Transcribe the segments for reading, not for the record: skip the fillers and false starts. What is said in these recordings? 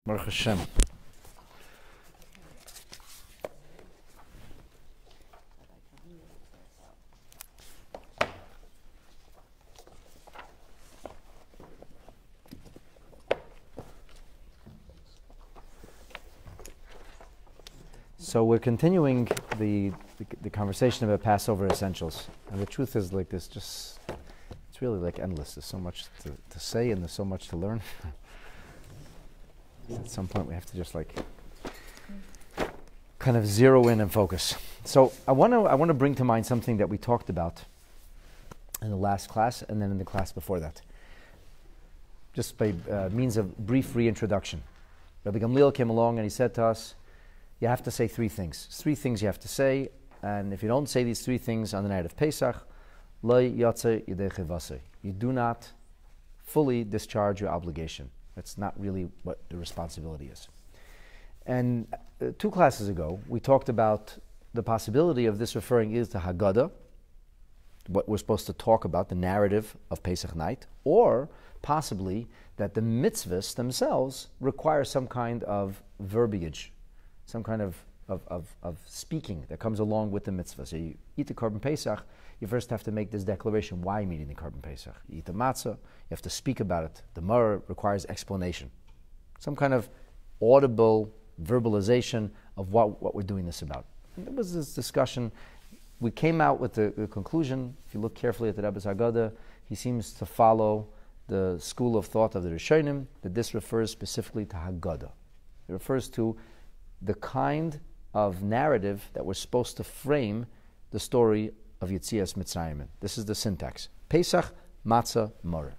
Baruch Hashem. So we're continuing the conversation about Passover essentials, and the truth is, like this, just it's really like endless. There's so much to say, and there's so much to learn. At some point, we have to just like kind of zero in and focus. So I want to bring to mind something that we talked about in the last class, and then in the class before that, just by means of brief reintroduction. Rabbi Gamliel came along and he said to us, you have to say three things. Three things you have to say, and if you don't say these three things on the night of Pesach, lo yotze yedei chivasei. You do not fully discharge your obligation. That's not really what the responsibility is. And 2 classes ago, we talked about the possibility of this referring is to Haggadah, what we're supposed to talk about, the narrative of Pesach night, or possibly that the mitzvahs themselves require some kind of verbiage, some kind of speaking that comes along with the mitzvah. So you eat the Korban Pesach, you first have to make this declaration why I'm eating the Korban Pesach. You eat the matzah, you have to speak about it. The Mara requires explanation. Some kind of audible verbalization of what we're doing this about. And there was this discussion. We came out with the conclusion, if you look carefully at the Rebbe's Haggadah, he seems to follow the school of thought of the Rishonim, that this refers specifically to Haggadah. It refers to the kind of narrative that we're supposed to frame the story of Yetzias Mitzrayim. This is the syntax. Pesach, Matzah, Moreh.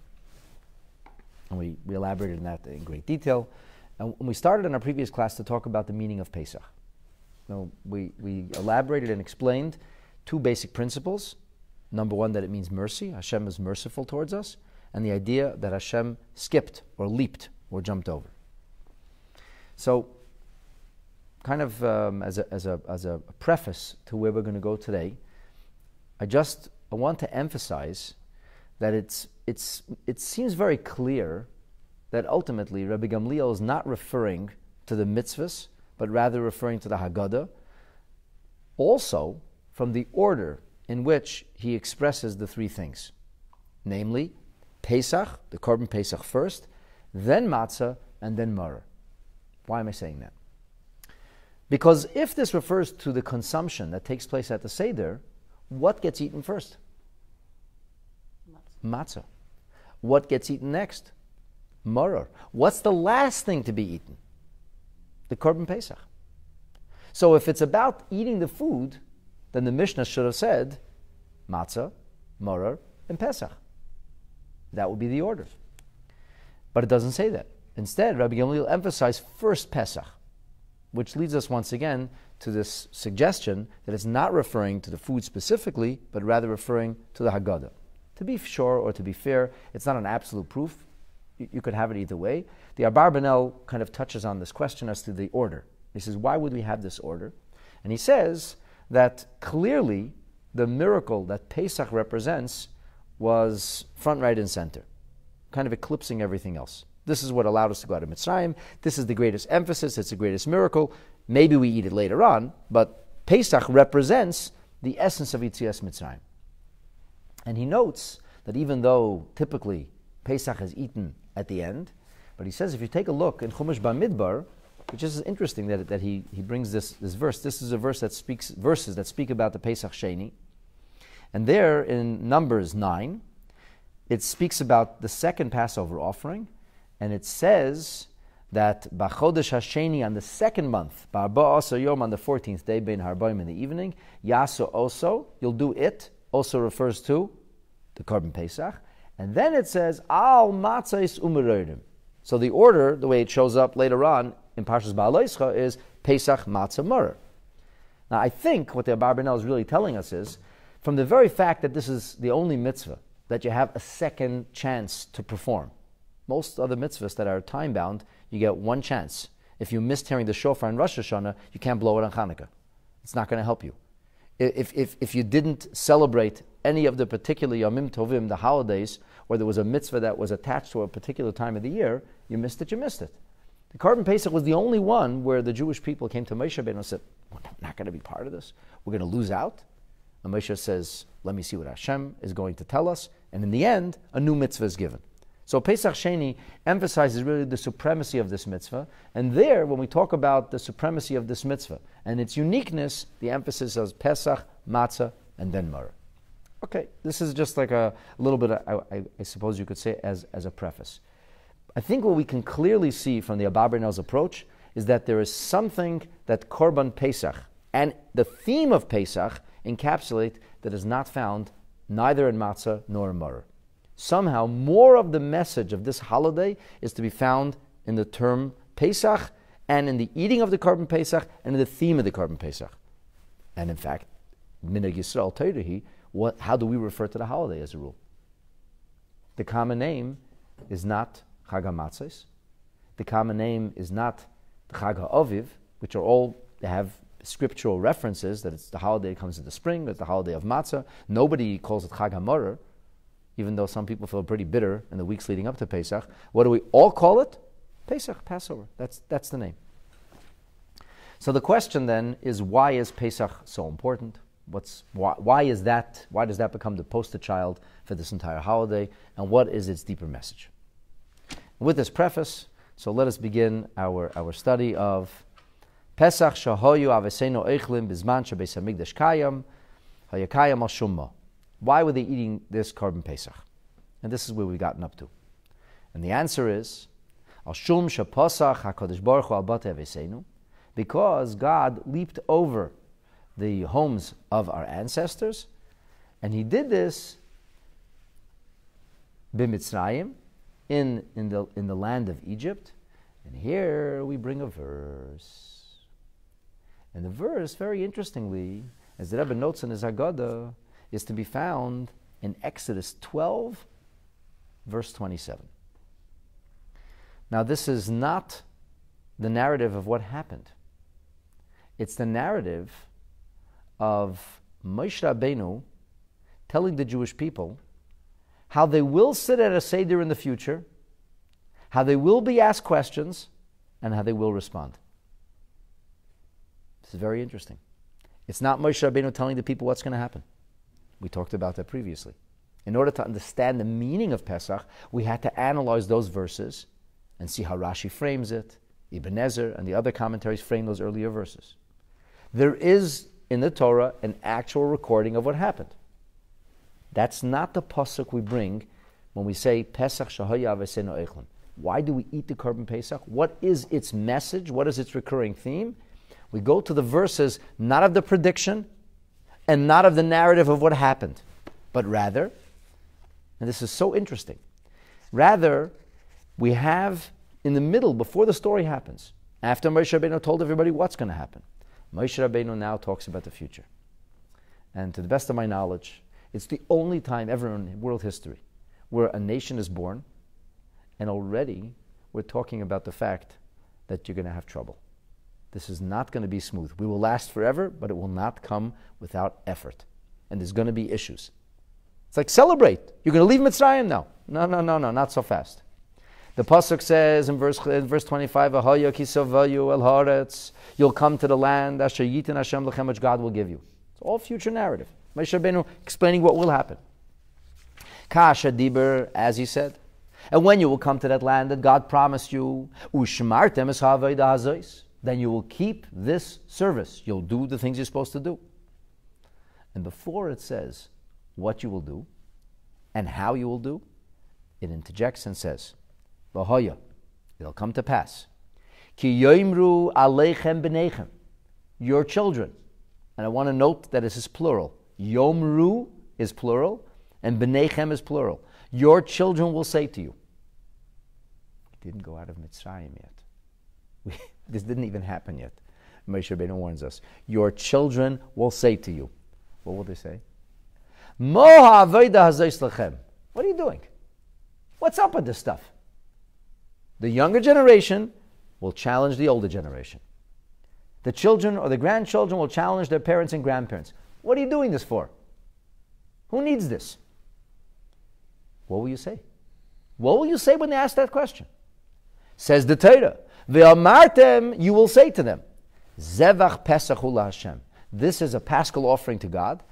And we elaborated on that in great detail. And we started in our previous class to talk about the meaning of Pesach. So we elaborated and explained 2 basic principles. Number 1, that it means mercy. Hashem is merciful towards us. And the idea that Hashem skipped or leaped or jumped over. So, kind of as a preface to where we're going to go today, I want to emphasize that it seems very clear that ultimately Rabbi Gamliel is not referring to the mitzvahs, but rather referring to the Haggadah, also from the order in which he expresses the 3 things, namely Pesach, the Korban Pesach first, then Matzah, and then Moreh. Why am I saying that? Because if this refers to the consumption that takes place at the Seder, what gets eaten first? Matzah. What gets eaten next? Moreh. What's the last thing to be eaten? The Korban Pesach. So if it's about eating the food, then the Mishnah should have said Matzah, Moreh, and Pesach. That would be the order. But it doesn't say that. Instead, Rabbi Gamliel emphasized first Pesach, which leads us once again to this suggestion that it's not referring to the food specifically, but rather referring to the Haggadah. To be sure or to be fair, it's not an absolute proof. You could have it either way. The Abarbanel kind of touches on this question as to the order. He says, why would we have this order? And he says that clearly the miracle that Pesach represents was front, right, and center, kind of eclipsing everything else. This is what allowed us to go out of Mitzrayim. This is the greatest emphasis. It's the greatest miracle. Maybe we eat it later on, but Pesach represents the essence of Yetzias Mitzrayim. And he notes that even though typically Pesach is eaten at the end, but he says if you take a look in Chumash Bamidbar, which is interesting that he brings this verse. This is a verse that speaks verses that speak about the Pesach Sheni, and there in Numbers 9, it speaks about the second Passover offering. And it says that B'chodesh Hasheni, on the 2nd month, Ba'arba Yom, on the 14th day, Bein Harbaim, in the evening, Yaso also, you'll do it, also refers to the Korban Pesach. And then it says, Al Matzais Umerodim. So the order, the way it shows up later on in Parshas Ba'aleischa, is Pesach, Matzah, Moreh. Now I think what the Abarbanel is really telling us is, from the very fact that this is the only mitzvah that you have a second chance to perform. Most other mitzvahs that are time-bound, you get one chance. If you missed hearing the shofar in Rosh Hashanah, you can't blow it on Hanukkah. It's not going to help you. If you didn't celebrate any of the particular Yomim Tovim, the holidays, or there was a mitzvah that was attached to a particular time of the year, you missed it. The Korban Pesach was the only one where the Jewish people came to Moshe Rabbeinu and said, we're not going to be part of this. We're going to lose out. And Moshe says, let me see what Hashem is going to tell us. And in the end, a new mitzvah is given. So Pesach Sheni emphasizes really the supremacy of this mitzvah. And there, when we talk about the supremacy of this mitzvah and its uniqueness, the emphasis is Pesach, Matzah, and then Maror. Okay, this is just like a little bit, I suppose you could say, as a preface. I think what we can clearly see from the Abba Bernel's approach is that there is something that Korban Pesach and the theme of Pesach encapsulate that is not found neither in Matzah nor in Maror. Somehow, more of the message of this holiday is to be found in the term Pesach and in the eating of the Korban Pesach and in the theme of the Korban Pesach. And in fact, Minhag Yisrael Torah, how do we refer to the holiday as a rule? The common name is not Chag HaMatzos. The common name is not the Chag HaAviv, which are all, they have scriptural references that it's the holiday that comes in the spring, it's the holiday of Matzah. Nobody calls it Chag HaMoror, even though some people feel pretty bitter in the weeks leading up to Pesach. What do we all call it? Pesach, Passover. That's the name. So the question then is, why is Pesach so important? Why does that become the poster child for this entire holiday? And what is its deeper message? With this preface, so let us begin our study of Pesach shahoyu avesenu eichlim bizman shebeis hamikdash kayam hayakayam al shumma. Why were they eating this Korban Pesach? And this is where we've gotten up to. And the answer is al shum shepasach hakadosh baruch hu al batei avesenu, because God leaped over the homes of our ancestors, and He did this b'Mitzrayim, in the land of Egypt. And here we bring a verse. And the verse, very interestingly, as the Rebbe notes in his Haggadah, is to be found in Exodus 12, verse 27. Now, this is not the narrative of what happened. It's the narrative of Moshe Rabbeinu telling the Jewish people how they will sit at a Seder in the future, how they will be asked questions, and how they will respond. This is very interesting. It's not Moshe Rabbeinu telling the people what's going to happen. We talked about that previously. In order to understand the meaning of Pesach, we had to analyze those verses and see how Rashi frames it, Ibn Ezer and the other commentaries frame those earlier verses. There is in the Torah an actual recording of what happened. That's not the pasuk we bring when we say Pesach shahoya avesenu eichlim. Why do we eat the Korban Pesach? What is its message? What is its recurring theme? We go to the verses not of the prediction and not of the narrative of what happened, but rather, and this is so interesting, rather we have in the middle, before the story happens, after Moshe Rabbeinu told everybody what's going to happen, Moshe Rabbeinu now talks about the future. And to the best of my knowledge, it's the only time ever in world history where a nation is born and already we're talking about the fact that you're going to have trouble. This is not going to be smooth. We will last forever, but it will not come without effort. And there's going to be issues. It's like, celebrate. You're going to leave Mitzrayim now. No, not so fast. The Pasuk says in verse 25, "Ahaya kisavayu el haaretz," you'll come to the land, asher yitin Hashem lechem, which God will give you. It's all future narrative. Moshe Rabbeinu explaining what will happen. Kasha diber, as he said. And when you will come to that land that God promised you, ushmartem es havayda hazois, then you will keep this service. You'll do the things you're supposed to do. And before it says what you will do and how you will do, it interjects and says, V'hoya, it'll come to pass. Ki yoimru aleichem b'neichem, your children. And I want to note that this is plural. Yomru is plural, and b'neichem is plural. Your children will say to you. We didn't go out of Mitzrayim yet. This didn't even happen yet. Moshe Rabbeinu warns us. Your children will say to you. What will they say? Mo ha'avoda hazois lechem. What are you doing? What's up with this stuff? The younger generation will challenge the older generation. The children or the grandchildren will challenge their parents and grandparents. What are you doing this for? Who needs this? What will you say? What will you say when they ask that question? Says the Torah, Ve'amartem, you will say to them, Zevach Pesach hu Hashem. This is a Paschal offering to God.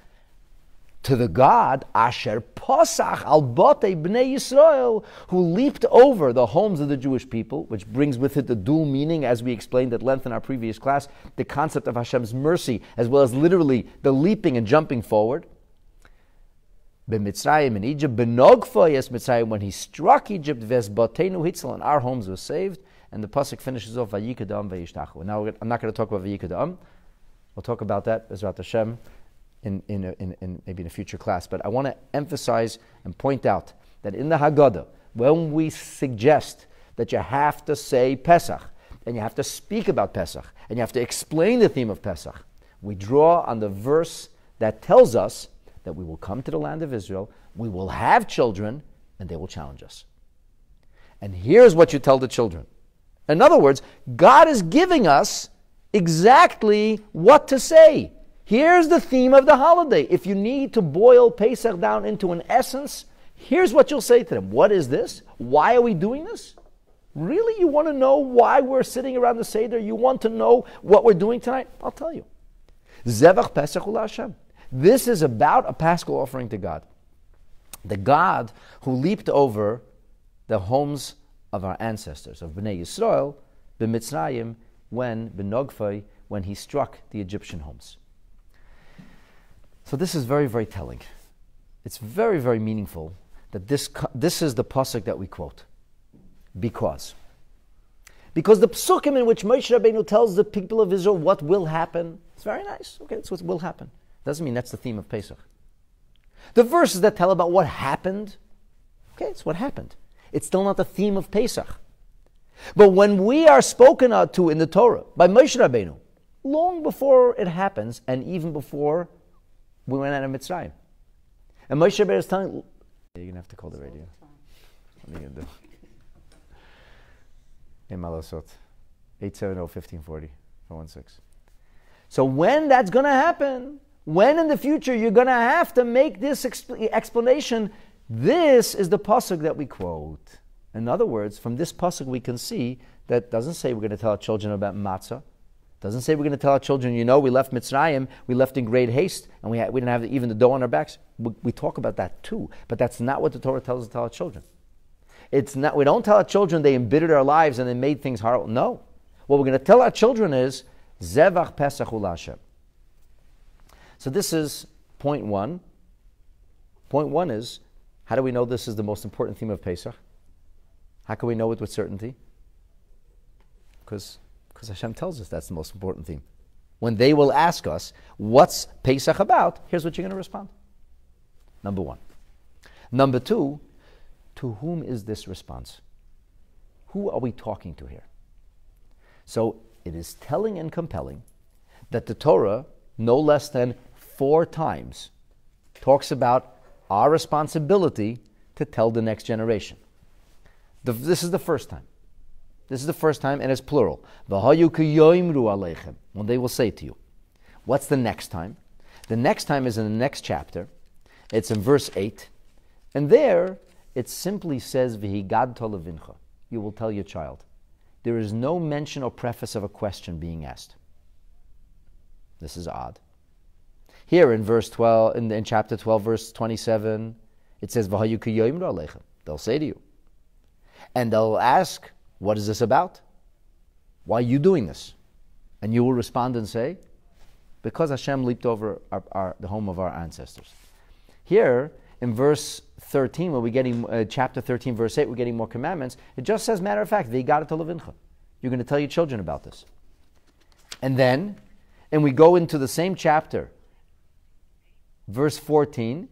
To the God, Asher Posach al Botei Bnei Yisrael, who leaped over the homes of the Jewish people, which brings with it the dual meaning, as we explained at length in our previous class, the concept of Hashem's mercy, as well as literally the leaping and jumping forward. B'Mitzrayim in Egypt, B'Nogfa yes Mitzrayim, when he struck Egypt, Ves Botenu Hitzel, and our homes were saved. And the pasuk finishes off Vayikadam Vayishtachu. Now I'm not going to talk about Vayikadam. We'll talk about that, Bezrat Hashem, in maybe in a future class. But I want to emphasize and point out that in the Haggadah, when we suggest that you have to say Pesach, and you have to speak about Pesach, and you have to explain the theme of Pesach, we draw on the verse that tells us that we will come to the land of Israel, we will have children, and they will challenge us. And here's what you tell the children. In other words, God is giving us exactly what to say. Here's the theme of the holiday. If you need to boil Pesach down into an essence, here's what you'll say to them. What is this? Why are we doing this? Really? You want to know why we're sitting around the Seder? You want to know what we're doing tonight? I'll tell you. Zevach Pesach hu Hashem. This is about a Paschal offering to God. The God who leaped over the homes of our ancestors, of Bnei Yisrael, b'Mitzrayim, when he struck the Egyptian homes. So this is very, very telling. It's very, very meaningful that this is the pasuk that we quote. Because the psukim in which Moshe Rabbeinu tells the people of Israel what will happen, it's very nice. Okay, that's what will happen. Doesn't mean that's the theme of Pesach. The verses that tell about what happened, okay, it's what happened. It's still not the theme of Pesach. But when we are spoken to in the Torah by Moshe Rabbeinu, long before it happens, and even before we went out of Mitzrayim, and Moshe Rabbeinu is telling, you're going to have to call the radio. What are you going to do? In Malosot, 870-1540, 416. So when that's going to happen, when in the future you're going to have to make this explanation, this is the pasuk that we quote. In other words, from this pasuk we can see that doesn't say we're going to tell our children about matzah. Doesn't say we're going to tell our children, we left Mitzrayim, we left in great haste, and we didn't have even the dough on our backs. We talk about that too, but that's not what the Torah tells us to tell our children. It's not. We don't tell our children they embittered our lives and they made things horrible. No. What we're going to tell our children is Zevach Pesach hu Hashem. So this is point one. Point one is, how do we know this is the most important theme of Pesach? How can we know it with certainty? Because Hashem tells us that's the most important theme. When they will ask us, what's Pesach about? Here's what you're going to respond. Number one. Number two, to whom is this response? Who are we talking to here? So it is telling and compelling that the Torah, no less than 4 times, talks about our responsibility to tell the next generation. This is the first time. This is the first time, and it's plural. V'hayu kiyoimru aleichem, when they will say to you. What's the next time? The next time is in the next chapter. It's in verse 8. And there, it simply says, V'higadta levincha, you will tell your child. There is no mention or preface of a question being asked. This is odd. Here in verse 12, in chapter 12, verse 27, it says, V'hayu kiyoimru aleichem. They'll say to you. And they'll ask, what is this about? Why are you doing this? And you will respond and say, because Hashem leaped over the home of our ancestors. Here, in verse 13, when we're getting, chapter 13, verse 8, we're getting more commandments. It just says, matter of fact, V'higadta levincha. You're going to tell your children about this. And we go into the same chapter, verse 14,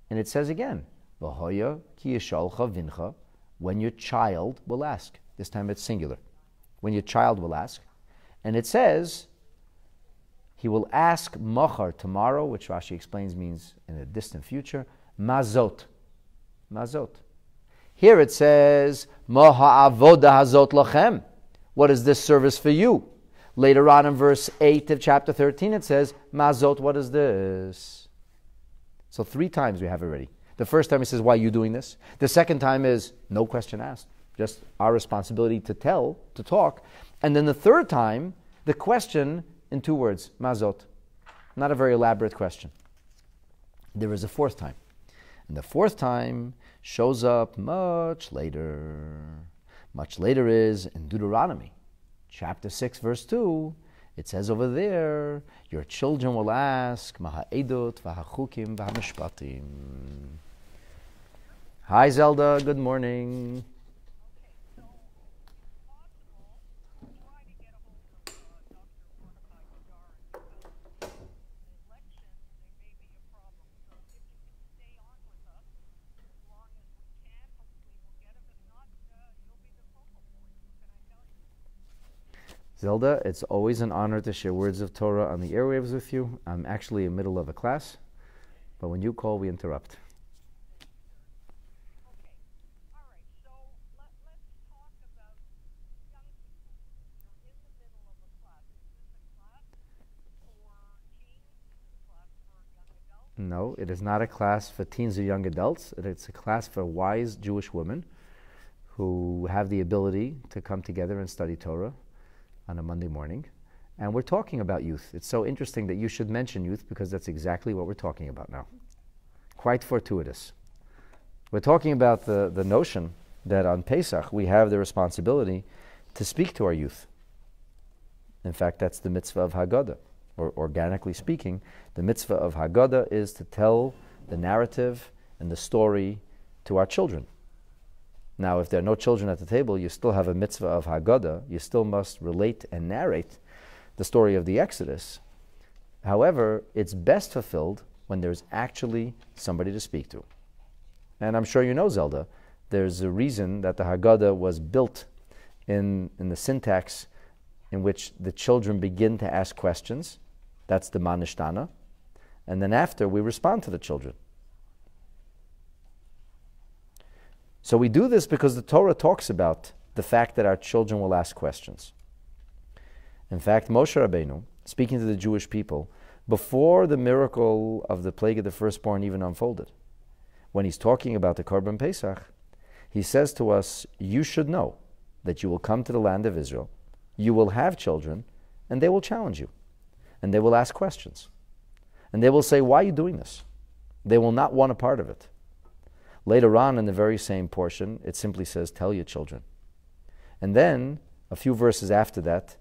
and it says again, V'hoya ki yishalcha vincha, when your child will ask. This time it's singular. When your child will ask. And it says, he will ask machar, tomorrow, which Rashi explains means in a distant future, mazot. Mazot. Here it says, ma ha'avoda hazot lachem. What is this service for you? Later on in verse 8 of chapter 13 it says, mazot, what is this? So 3 times we have already. The first time he says, why are you doing this? The second time is, no question asked. just our responsibility to tell, to talk. And then the third time, the question in 2 words, mazot. Not a very elaborate question. There is a fourth time. And the fourth time shows up much later. Much later is in Deuteronomy, chapter 6, verse 2. It says over there, your children will ask, Maha'edut v'hachukim v'hamishpatim. Hi Zelda, good morning. Zelda, it's always an honor to share words of Torah on the airwaves with you. I'm actually in the middle of a class, but when you call, we interrupt. No, it is not a class for teens or young adults. It's a class for wise Jewish women who have the ability to come together and study Torah on a Monday morning. And we're talking about youth. It's so interesting that you should mention youth because that's exactly what we're talking about now. Quite fortuitous. We're talking about the notion that on Pesach we have the responsibility to speak to our youth. In fact, that's the mitzvah of Haggadah. Or organically speaking, the mitzvah of Haggadah is to tell the narrative and the story to our children. Now, if there are no children at the table, you still have a mitzvah of Haggadah. You still must relate and narrate the story of the Exodus. However, it's best fulfilled when there's actually somebody to speak to. And I'm sure you know, Zelda, there's a reason that the Haggadah was built in the syntax in which the children begin to ask questions. That's the manishtana. And then after, we respond to the children. So we do this because the Torah talks about the fact that our children will ask questions. In fact, Moshe Rabbeinu, speaking to the Jewish people, before the miracle of the plague of the firstborn even unfolded, when he's talking about the Korban Pesach, he says to us, you should know that you will come to the land of Israel, you will have children, and they will challenge you. And they will ask questions. And they will say, why are you doing this? They will not want a part of it. Later on in the very same portion, it simply says, tell your children. And then, a few verses after that,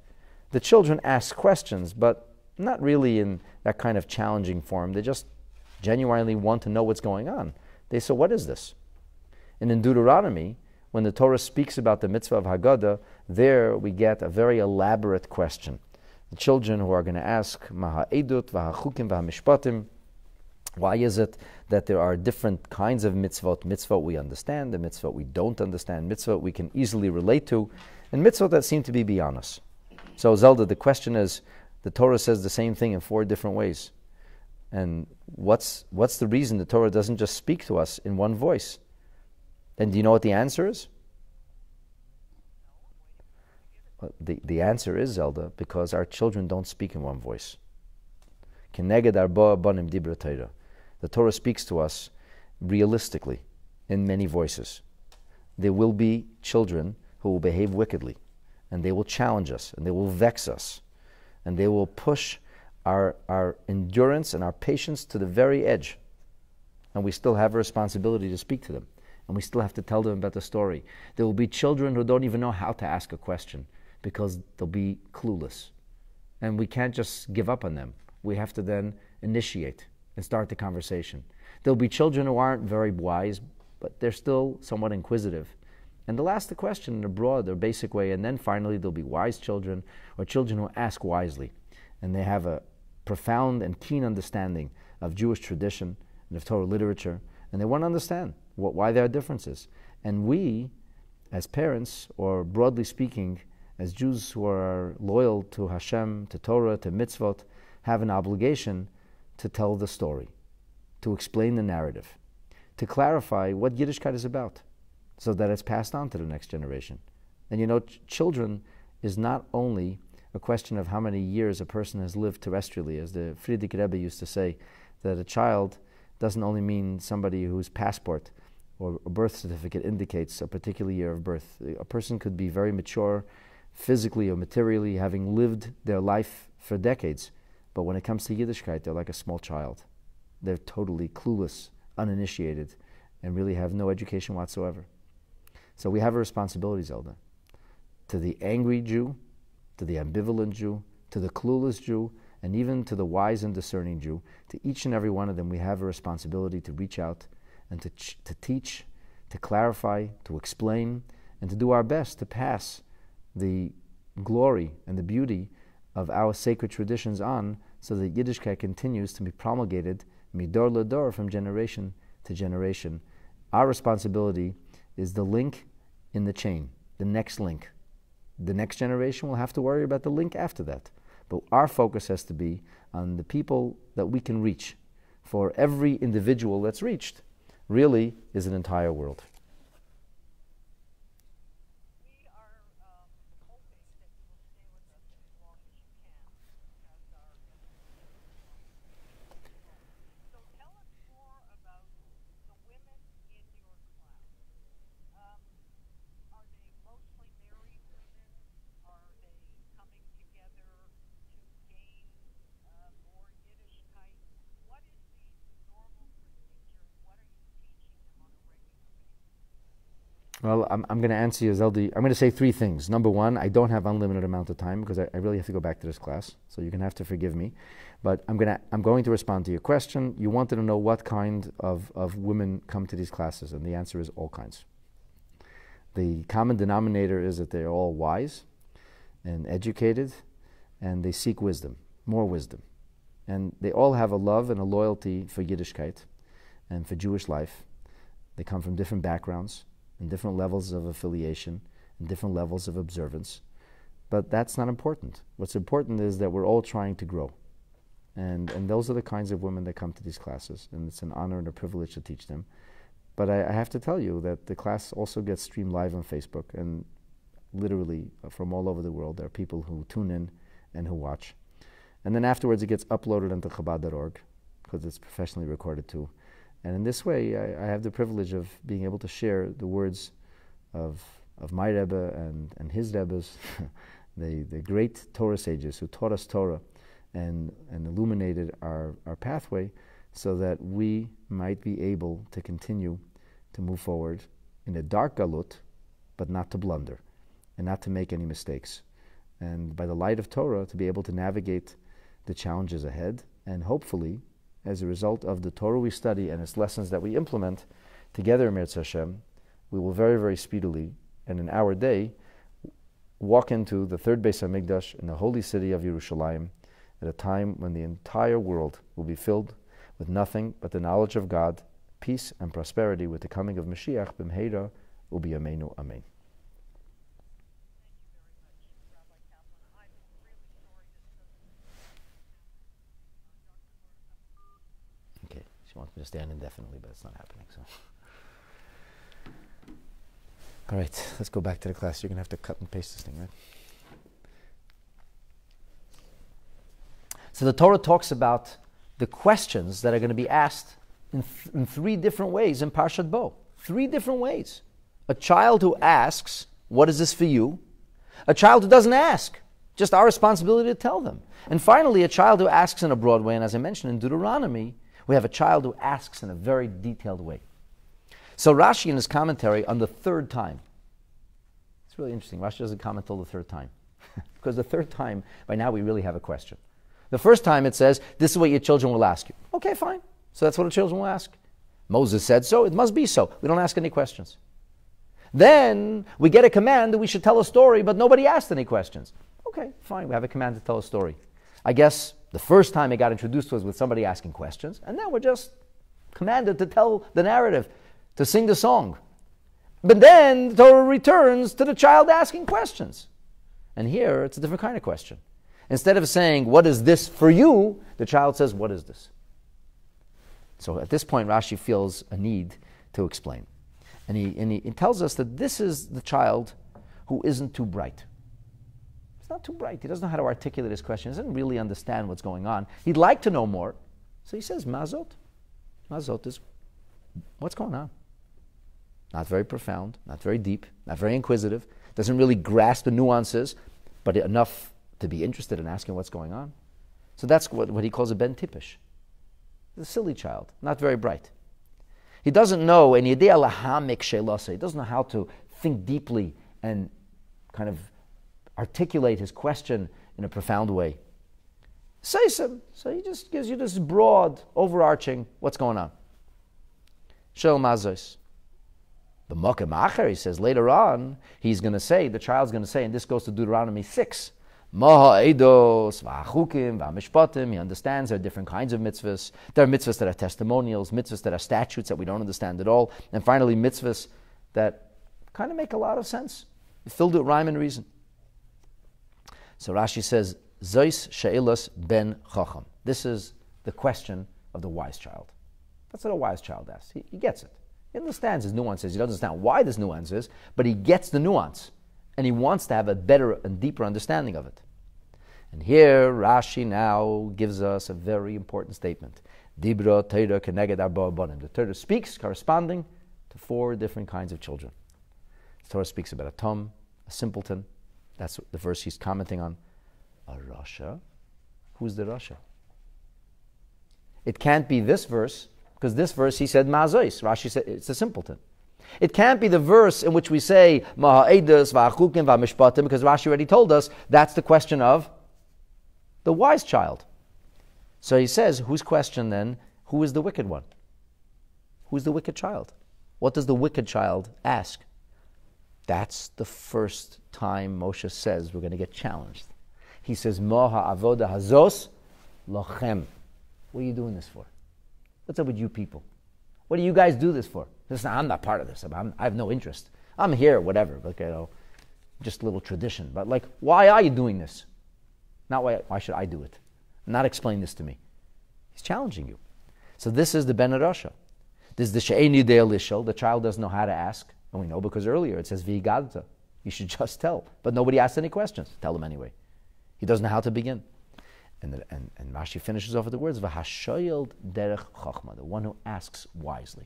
the children ask questions, but not really in that kind of challenging form. They just genuinely want to know what's going on. They say, what is this? And in Deuteronomy, when the Torah speaks about the mitzvah of Haggadah, there we get a very elaborate question. The children who are going to ask, Maha'edut v'hachukim v'hamishpatim, why is it that there are different kinds of mitzvot? Mitzvot we understand, the mitzvot we don't understand, mitzvot we can easily relate to, and mitzvot that seem to be beyond us. So Zelda, the question is, the Torah says the same thing in 4 different ways. And what's the reason the Torah doesn't just speak to us in one voice? And do you know what the answer is? The answer is, Zelda, because our children don't speak in one voice. Keneged arba banim dibra Torah. The Torah speaks to us realistically in many voices. There will be children who will behave wickedly, and they will challenge us, and they will vex us, and they will push our endurance and our patience to the very edge. And we still have a responsibility to speak to them, and we still have to tell them about the story. There will be children who don't even know how to ask a question because they'll be clueless. And we can't just give up on them. We have to then initiate and start the conversation. There'll be children who aren't very wise, but they're still somewhat inquisitive. And they'll ask the question in a broad or basic way, and then finally there'll be wise children or children who ask wisely. And they have a profound and keen understanding of Jewish tradition and of Torah literature, and they want to understand why there are differences. And we, as parents, or broadly speaking, as Jews who are loyal to Hashem, to Torah, to mitzvot, have an obligation to tell the story, to explain the narrative, to clarify what Yiddishkeit is about, so that it's passed on to the next generation. And you know, children is not only a question of how many years a person has lived terrestrially, as the Friedrich Rebbe used to say, that a child doesn't only mean somebody whose passport or a birth certificate indicates a particular year of birth. A person could be very mature physically or materially, having lived their life for decades, but when it comes to Yiddishkeit, they're like a small child. They're totally clueless, uninitiated, and really have no education whatsoever. So we have a responsibility, Zelda, to the angry Jew, to the ambivalent Jew, to the clueless Jew, and even to the wise and discerning Jew. To each and every one of them, we have a responsibility to reach out and to teach, to clarify, to explain, and to do our best to pass the glory and the beauty of our sacred traditions on, so that Yiddishkeit continues to be promulgated midor ledor, from generation to generation. Our responsibility is the link in the chain, the next link. The next generation will have to worry about the link after that. But our focus has to be on the people that we can reach. For every individual that's reached really is an entire world. Well, I'm going to answer you, Zeldi. I'm going to say three things. Number one, I don't have unlimited amount of time because I really have to go back to this class, so you're going to have to forgive me. But I'm going to respond to your question. You wanted to know what kind of women come to these classes, and the answer is all kinds. The common denominator is that they're all wise and educated, and they seek wisdom, more wisdom. And they all have a love and a loyalty for Yiddishkeit and for Jewish life. They come from different backgrounds and different levels of affiliation and different levels of observance. But that's not important. What's important is that we're all trying to grow. And those are the kinds of women that come to these classes, and it's an honor and a privilege to teach them. But I have to tell you that the class also gets streamed live on Facebook, and literally from all over the world there are people who tune in and who watch. And then afterwards it gets uploaded onto Chabad.org, because it's professionally recorded too. And in this way, I have the privilege of being able to share the words of my Rebbe and his Rebbes, the great Torah sages who taught us Torah and illuminated our pathway, so that we might be able to continue to move forward in a dark galut, but not to blunder and not to make any mistakes. And by the light of Torah, to be able to navigate the challenges ahead, and hopefully, as a result of the Torah we study and its lessons that we implement together in Mirz Hashem, we will very, very speedily, and in our day, walk into the third Beis HaMikdash in the holy city of Yerushalayim at a time when the entire world will be filled with nothing but the knowledge of God, peace and prosperity with the coming of Mashiach, b'mheira u'b'yameinu, amen. She wants me to stand indefinitely, but it's not happening. So, all right, let's go back to the class. You're going to have to cut and paste this thing, right? So the Torah talks about the questions that are going to be asked in three different ways in Parshat Bo. 3 different ways. A child who asks, "What is this for you?" A child who doesn't ask. Just our responsibility to tell them. And finally, a child who asks in a broad way. And as I mentioned in Deuteronomy, we have a child who asks in a very detailed way. So Rashi in his commentary on the third time, it's really interesting. Rashi doesn't comment till the third time. Because the third time, by now we really have a question. The first time it says, this is what your children will ask you. Okay, fine. So that's what the children will ask. Moses said so, it must be so. We don't ask any questions. Then we get a command that we should tell a story, but nobody asked any questions. Okay, fine, we have a command to tell a story. I guess the first time it got introduced to us with somebody asking questions, and now we're just commanded to tell the narrative, to sing the song. But then the Torah returns to the child asking questions. And here it's a different kind of question. Instead of saying, "What is this for you?" the child says, "What is this?" So at this point, Rashi feels a need to explain. And he tells us that this is the child who isn't too bright. He's not too bright. He doesn't know how to articulate his question. He doesn't really understand what's going on. He'd like to know more. So he says, Mazot. Mazot is, what's going on? not very profound, not very deep, not very inquisitive, doesn't really grasp the nuances, but enough to be interested in asking what's going on. So that's what he calls a ben tipish. A silly child, not very bright. He doesn't know, and he doesn't know how to think deeply and kind of articulate his question in a profound way. Say some. So he just gives you this broad, overarching, what's going on. Shel mazos. The Mokem Acher, he says, later on, he's going to say, the child's going to say, and this goes to Deuteronomy 6, Maha Eidos, V'achukim, V'amishpatim. He understands there are different kinds of mitzvahs. There are mitzvahs that are testimonials, mitzvahs that are statutes that we don't understand at all, and finally mitzvahs that kind of make a lot of sense, filled with rhyme and reason. So Rashi says, Zois She'ilas ben Chacham. This is the question of the wise child. That's what a wise child asks. He gets it. He understands his nuances. He doesn't understand why this nuance is, but he gets the nuance. And he wants to have a better and deeper understanding of it. And here Rashi now gives us a very important statement. Dibra Torah keneged arba abanim. The Torah speaks corresponding to 4 different kinds of children. The Torah speaks about a tom, a simpleton. That's the verse he's commenting on. A rasha. Who's the rasha? It can't be this verse, because this verse he said mazois. Rashi said it's a simpleton. It can't be the verse in which we say ma'aedas va'achukim va'mishpatim, because Rashi already told us that's the question of the wise child. So he says, whose question then? Who is the wicked one? Who's the wicked child? What does the wicked child ask? That's the first time Moshe says we're going to get challenged. He says, Moha avoda hazos lochem. What are you doing this for? What's up with you people? What do you guys do this for? Listen, I'm not part of this. I have no interest. I'm here, whatever. But, just a little tradition. But why are you doing this? Not why should I do it? Not explain this to me. He's challenging you. So this is the Ben Rasha. This is the She'eni De'el Lishal. The child doesn't know how to ask. And we know because earlier it says V'igadta. You should just tell. But nobody asked any questions. Tell him anyway. He doesn't know how to begin. And Rashi finishes off with the words, V'hashoyel derech chochma, the one who asks wisely.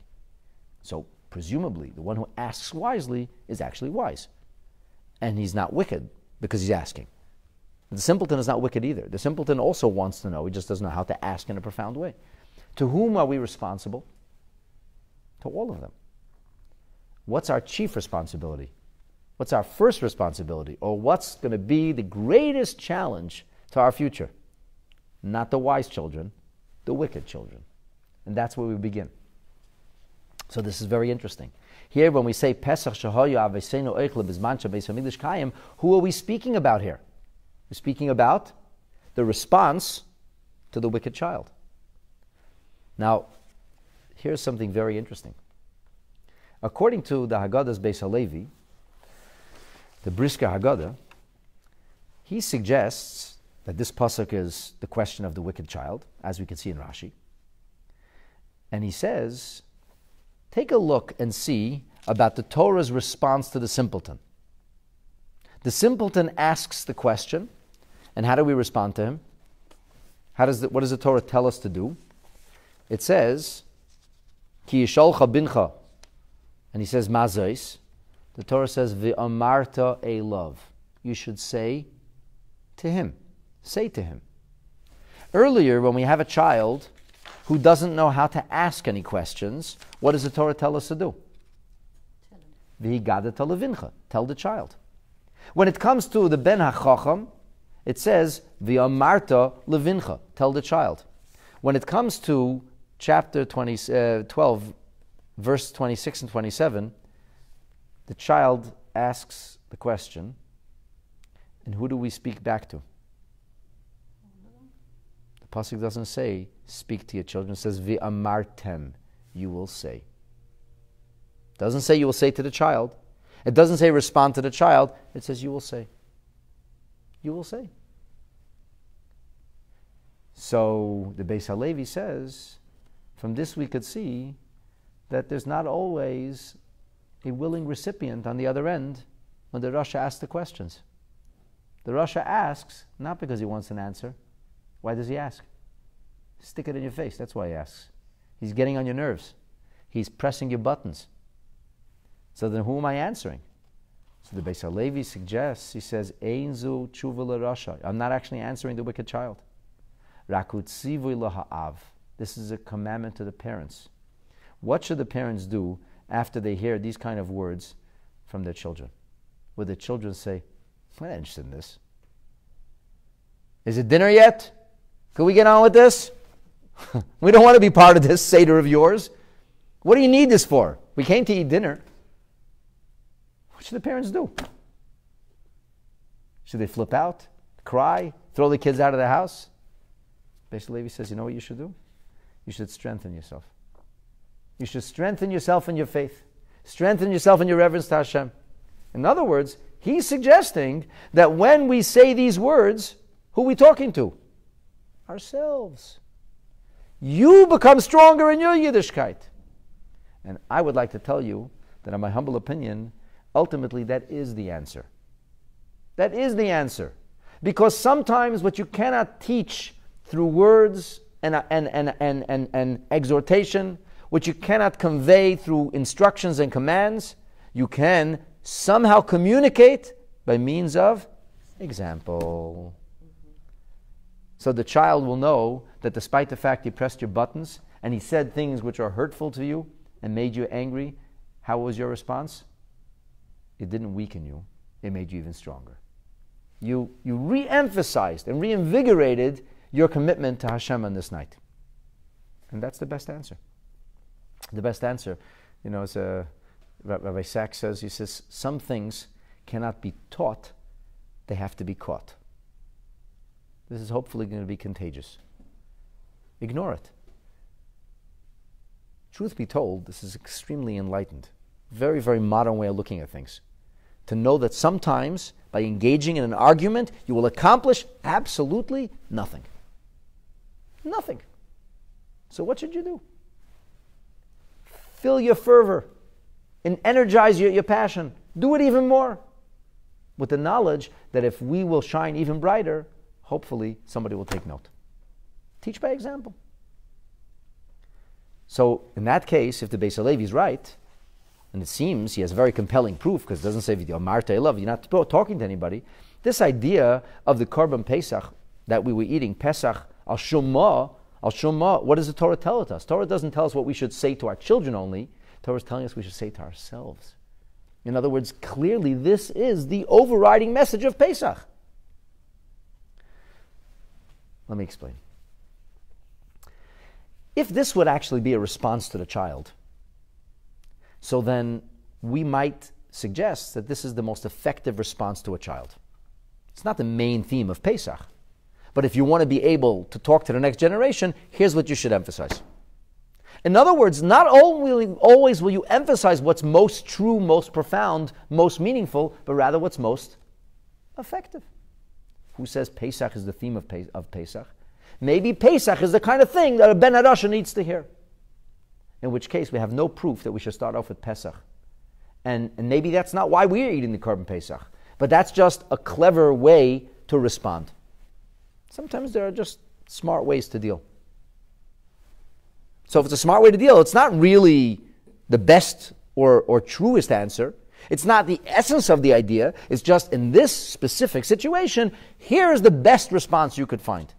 So, presumably, the one who asks wisely is actually wise. And he's not wicked because he's asking. The simpleton is not wicked either. The simpleton also wants to know. He just doesn't know how to ask in a profound way. To whom are we responsible? To all of them. What's our chief responsibility? What's our first responsibility? Or what's going to be the greatest challenge to our future? Not the wise children, the wicked children. And that's where we begin. So this is very interesting. Here when we say Pesach Shahoyu Avesenu Eichle Bizmancha Beis Hamikdash Kayim, who are we speaking about here? We're speaking about the response to the wicked child. Now, here's something very interesting. According to the Haggadah's Beis Halevi, the Brisker Haggadah, he suggests that this pasuk is the question of the wicked child, as we can see in Rashi. And he says, take a look and see about the Torah's response to the simpleton. The simpleton asks the question, and how do we respond to him? What does the Torah tell us to do? It says, Ki yisholcha bincha, and he says, Mazos. The Torah says, V'amarta elav. You should say to him. Say to him. Earlier, when we have a child who doesn't know how to ask any questions, what does the Torah tell us to do? V'higadata levincha. Tell the child. When it comes to the ben hachacham, it says v'amarta levincha. Tell the child. When it comes to chapter 12, verse 26 and 27, the child asks the question, and who do we speak back to? The pasuk doesn't say, speak to your children. It says, v'amartem, you will say. It doesn't say you will say to the child. It doesn't say respond to the child. It says you will say. You will say. So the Beis Halevi says, from this we could see that there's not always a willing recipient on the other end when the Rasha asks the questions. The Rasha asks not because he wants an answer. Why does he ask? Stick it in your face. That's why he asks. He's getting on your nerves. He's pressing your buttons. So then who am I answering? So the Beis HaLevi suggests, he says, Ein zu tshuva l'rasha. I'm not actually answering the wicked child. Rakut tzivui laha'av. This is a commandment to the parents. What should the parents do after they hear these kind of words from their children? Would the children say, I'm not interested in this. Is it dinner yet? Can we get on with this? We don't want to be part of this Seder of yours. What do you need this for? We came to eat dinner. What should the parents do? Should they flip out, cry, throw the kids out of the house? Beis HaLevi says, you know what you should do? You should strengthen yourself. You should strengthen yourself in your faith. Strengthen yourself in your reverence to Hashem. In other words, he's suggesting that when we say these words, who are we talking to? Ourselves. You become stronger in your Yiddishkeit. And I would like to tell you that in my humble opinion, ultimately that is the answer. That is the answer. Because sometimes what you cannot teach through words and exhortation, which you cannot convey through instructions and commands, you can somehow communicate by means of example. So the child will know that despite the fact he pressed your buttons and he said things which are hurtful to you and made you angry, how was your response? It didn't weaken you. It made you even stronger. You re-emphasized and reinvigorated your commitment to Hashem on this night. And that's the best answer. The best answer, as Rabbi Sachs says, he says, some things cannot be taught, they have to be caught. This is hopefully going to be contagious. Ignore it. Truth be told, this is extremely enlightened. Very, very modern way of looking at things. To know that sometimes, by engaging in an argument, you will accomplish absolutely nothing. Nothing. So what should you do? Fill your fervor and energize your passion. Do it even more. With the knowledge that if we will shine even brighter, hopefully somebody will take note. Teach by example. So in that case, if the Beis HaLevi is right, and it seems he has very compelling proof, because it doesn't say Marta love, you're not talking to anybody. This idea of the Korban Pesach that we were eating, Pesach al Shumma, what does the Torah tell us? Torah doesn't tell us what we should say to our children only. Torah is telling us we should say to ourselves. In other words, clearly this is the overriding message of Pesach. Let me explain. If this would actually be a response to the child, so then we might suggest that this is the most effective response to a child. It's not the main theme of Pesach. But if you want to be able to talk to the next generation, here's what you should emphasize. In other words, not always will you emphasize what's most true, most profound, most meaningful, but rather what's most effective. Who says Pesach is the theme of Pesach? Maybe Pesach is the kind of thing that a Ben Harasha needs to hear. In which case, we have no proof that we should start off with Pesach. And maybe that's not why we're eating the Korban Pesach. But that's just a clever way to respond. Sometimes there are just smart ways to deal. So if it's a smart way to deal, it's not really the best or truest answer. It's not the essence of the idea. It's just in this specific situation, here's the best response you could find.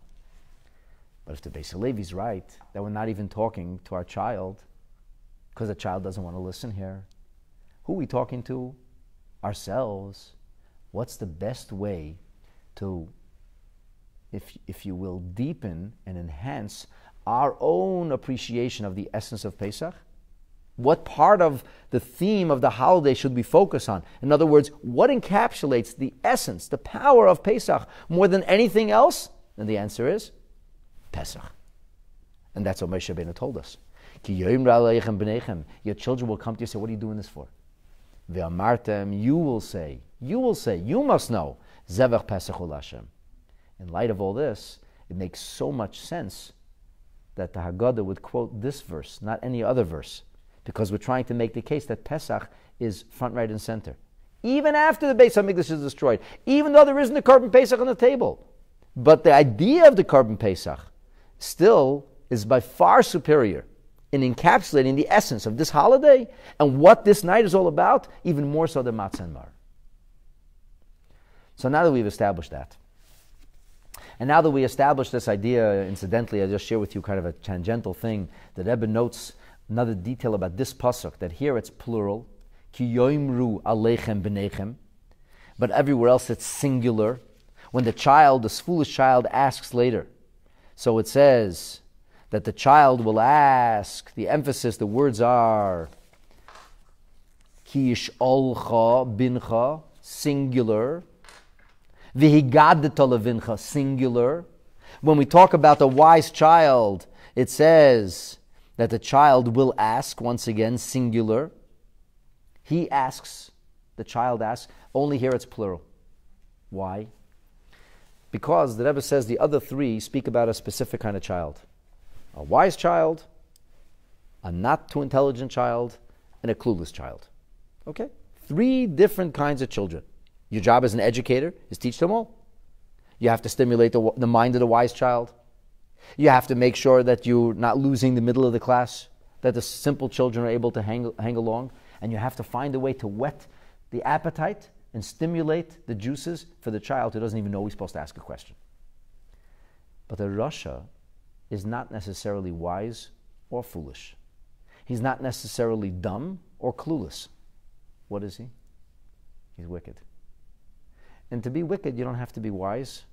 But if the Beis HaLevi is right, that we're not even talking to our child, because the child doesn't want to listen here, who are we talking to? Ourselves. What's the best way to, if you will, deepen and enhance our own appreciation of the essence of Pesach? What part of the theme of the holiday should we focus on? In other words, what encapsulates the essence, the power of Pesach more than anything else? And the answer is Pesach. And that's what Moshe Rabbeinu told us. Your children will come to you and say, what are you doing this for? You will say, you must know, Zevach Pesach ul Hashem. In light of all this, it makes so much sense that the Haggadah would quote this verse, not any other verse, because we're trying to make the case that Pesach is front, right, and center. Even after the Beis HaMikdash is destroyed, even though there isn't a Korban Pesach on the table. But the idea of the Korban Pesach still is by far superior in encapsulating the essence of this holiday and what this night is all about, even more so than matzah and mar. So now that we've established that, and now that we established this idea, incidentally, I just share with you kind of a tangential thing. The Rebbe notes another detail about this pasuk, that here it's plural, ki yoimru aleichem b'neichem, but everywhere else it's singular. When the child, this foolish child, asks later, so it says that the child will ask, the emphasis, the words are, ki yish'olcha bincha, singular, V'higadeta levincha, singular. When we talk about the wise child, it says that the child will ask, once again, singular. He asks, the child asks, only here it's plural. Why? Because the Rebbe says the other three speak about a specific kind of child. A wise child, a not too intelligent child, and a clueless child. Okay? 3 different kinds of children. Your job as an educator is teach them all. You have to stimulate the mind of the wise child. You have to make sure that you're not losing the middle of the class, that the simple children are able to hang along, and you have to find a way to whet the appetite and stimulate the juices for the child who doesn't even know he's supposed to ask a question. But the Rasha is not necessarily wise or foolish. He's not necessarily dumb or clueless. What is he? He's wicked. And to be wicked, you don't have to be wise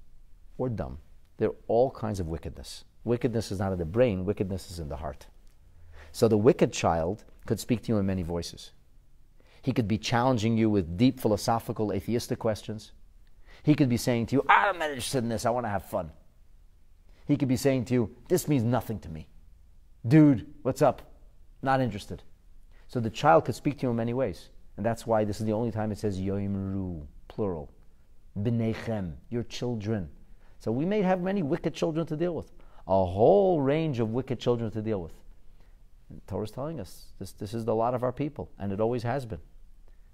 or dumb. There are all kinds of wickedness. Wickedness is not in the brain, wickedness is in the heart. So the wicked child could speak to you in many voices. He could be challenging you with deep philosophical, atheistic questions. He could be saying to you, I'm not interested in this, I want to have fun. He could be saying to you, this means nothing to me. Dude, what's up? Not interested. So the child could speak to you in many ways. And that's why this is the only time it says yoimru, plural. B'neichem, your children. So we may have many wicked children to deal with. A whole range of wicked children to deal with. And the Torah is telling us this is a lot of our people, and it always has been.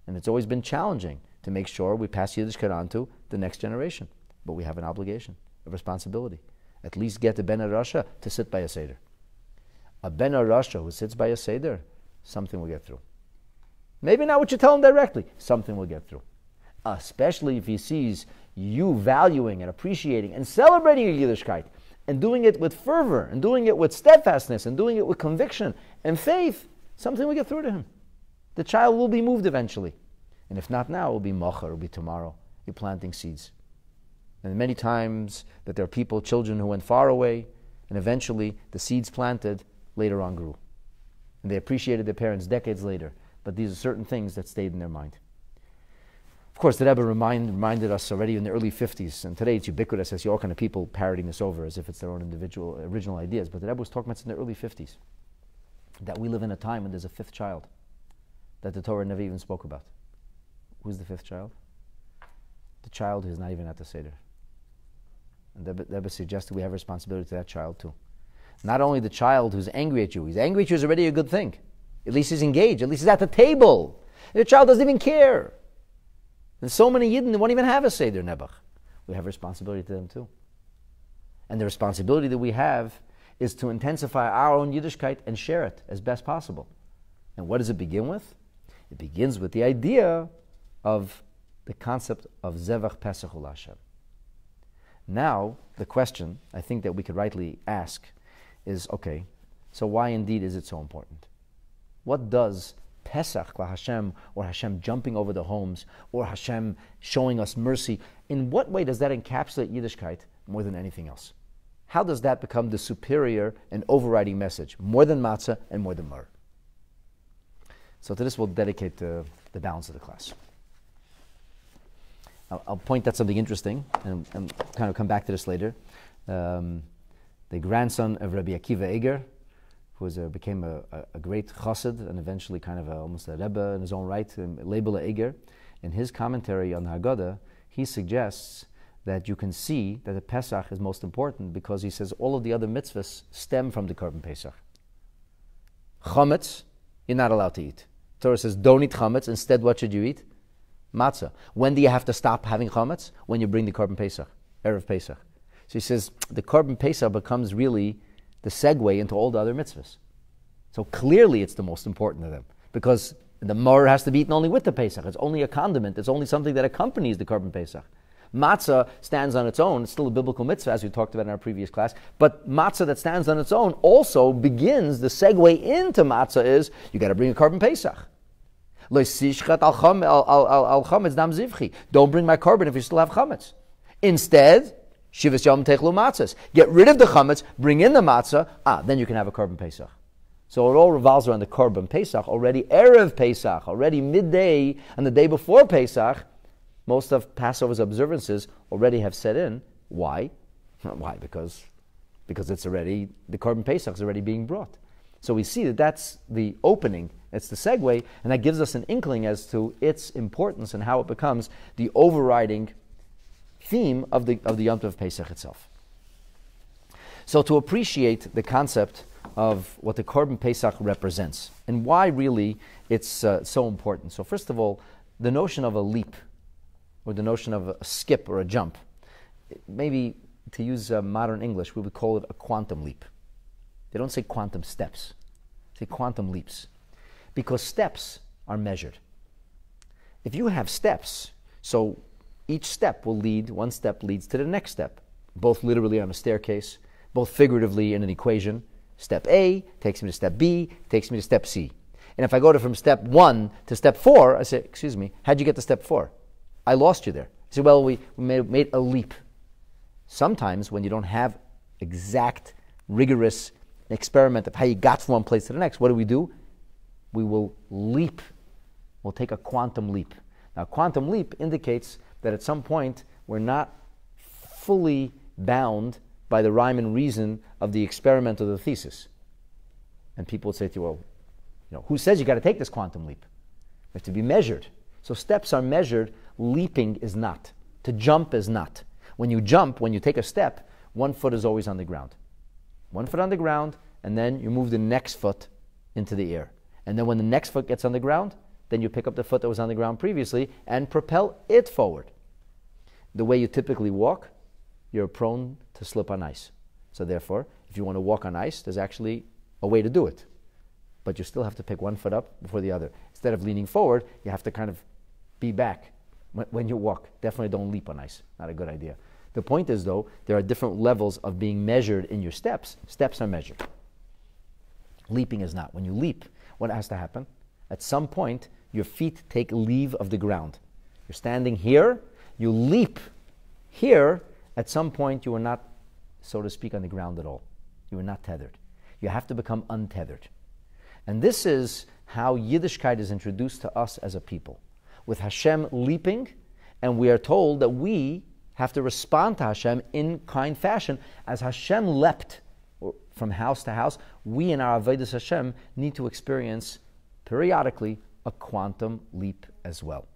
And it's always been challenging to make sure we pass Yiddishkeit on to the next generation. But we have an obligation, a responsibility. At least get the Ben HaRasha to sit by a Seder. A Ben HaRasha who sits by a Seder, something will get through. Maybe not what you tell him directly, something will get through. Especially if he sees you valuing and appreciating and celebrating your Yiddishkeit and doing it with fervor and doing it with steadfastness and doing it with conviction and faith, something will get through to him. The child will be moved eventually. And if not now, it will be mocha, it will be tomorrow. You're planting seeds. And many times that there are people, children who went far away, and eventually the seeds planted later on grew. And they appreciated their parents decades later. But these are certain things that stayed in their mind. Of course, the Rebbe reminded us already in the early 50s, and today it's ubiquitous. I see all kind of people parroting this over as if it's their own individual, original ideas. But the Rebbe was talking about this in the early 50s, that we live in a time when there's a 5th child that the Torah never even spoke about. Who's the 5th child? The child who's not even at the Seder. And the Rebbe suggested we have a responsibility to that child too. Not only the child who's angry at you. He's angry at you is already a good thing. At least he's engaged. At least he's at the table. The child doesn't even care. And so many Yidden won't even have a Seder Nebuch. We have a responsibility to them too. And the responsibility that we have is to intensify our own Yiddishkeit and share it as best possible. And what does it begin with? It begins with the idea of the concept of Zevach Pesach Ul Hashem. Now, the question I think that we could rightly ask is, okay, so why indeed is it so important? What does Pesach la Hashem, or Hashem jumping over the homes, or Hashem showing us mercy, in what way does that encapsulate Yiddishkeit more than anything else? How does that become the superior and overriding message, more than matzah and more than mar? So to this we'll dedicate the balance of the class. I'll point out something interesting, and kind of come back to this later. The grandson of Rabbi Akiva Eger, who became a great chassid and eventually kind of almost a rebbe in his own right, Leibel Eger. In his commentary on the Haggadah, he suggests that you can see that the Pesach is most important because he says all of the other mitzvahs stem from the Korban Pesach. Chametz, you're not allowed to eat. Torah says don't eat chametz. Instead, what should you eat? Matzah. When do you have to stop having chametz? When you bring the Korban Pesach, Erev Pesach. So he says the Korban Pesach becomes really the segue into all the other mitzvahs. So clearly it's the most important of them, because the maror has to be eaten only with the Pesach. It's only a condiment. It's only something that accompanies the Korban Pesach. Matzah stands on its own. It's still a biblical mitzvah, as we talked about in our previous class. But matzah that stands on its own also begins, the segue into matzah is, you got to bring a Korban Pesach. Don't bring my korban if you still have chametz. Instead, shivas yom techlu matzahs. Get rid of the chametz, bring in the matzah, then you can have a Korban Pesach. So it all revolves around the Korban Pesach, already Erev Pesach, already midday, and the day before Pesach. Most of Passover's observances already have set in. Why? Why? Because it's already, the Korban Pesach is already being brought. So we see that that's the opening, it's the segue, and that gives us an inkling as to its importance and how it becomes the overriding theme of the Yom Tov Pesach itself. So to appreciate the concept of what the Korban Pesach represents and why really it's so important. So first of all, the notion of a leap, or the notion of a skip or a jump, maybe to use modern English, we would call it a quantum leap. They don't say quantum steps, they say quantum leaps, because steps are measured. If you have steps, so each step will lead, one step leads to the next step, both literally on a staircase, both figuratively in an equation. Step A takes me to step B, takes me to step C. And if I go from step 1 to step 4, I say, excuse me, how'd you get to step 4? I lost you there. I say, well, we made a leap. Sometimes when you don't have exact, rigorous experiment of how you got from one place to the next, what do? We will leap. We'll take a quantum leap. Now, quantum leap indicates that at some point we're not fully bound by the rhyme and reason of the experiment or the thesis. And people would say to you, well, who says you got to take this quantum leap? You have to be measured. So steps are measured, leaping is not. To jump is not. When you jump, when you take a step, one foot is always on the ground. One foot on the ground, and then you move the next foot into the air. And then when the next foot gets on the ground, then you pick up the foot that was on the ground previously and propel it forward. The way you typically walk, you're prone to slip on ice. So therefore, if you want to walk on ice, there's actually a way to do it. But you still have to pick one foot up before the other. Instead of leaning forward, you have to kind of be back when you walk. Definitely don't leap on ice. Not a good idea. The point is, though, there are different levels of being measured in your steps. Steps are measured. Leaping is not. When you leap, what has to happen? At some point, your feet take leave of the ground. You're standing here, you leap here. At some point, you are not, so to speak, on the ground at all. You are not tethered. You have to become untethered. And this is how Yiddishkeit is introduced to us as a people. With Hashem leaping, and we are told that we have to respond to Hashem in kind fashion. As Hashem leapt from house to house, we in our Avodas Hashem need to experience periodically a quantum leap as well.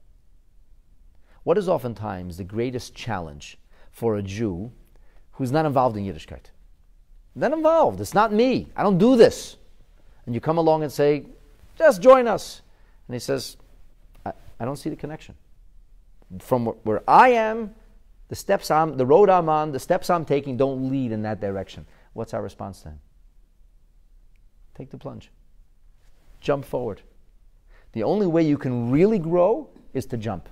What is oftentimes the greatest challenge for a Jew who's not involved in Yiddishkeit? Not involved. It's not me. I don't do this. And you come along and say, just join us. And he says, I don't see the connection. From where I am, the road I'm on, the steps I'm taking don't lead in that direction. What's our response to him? Take the plunge. Jump forward. The only way you can really grow is to jump.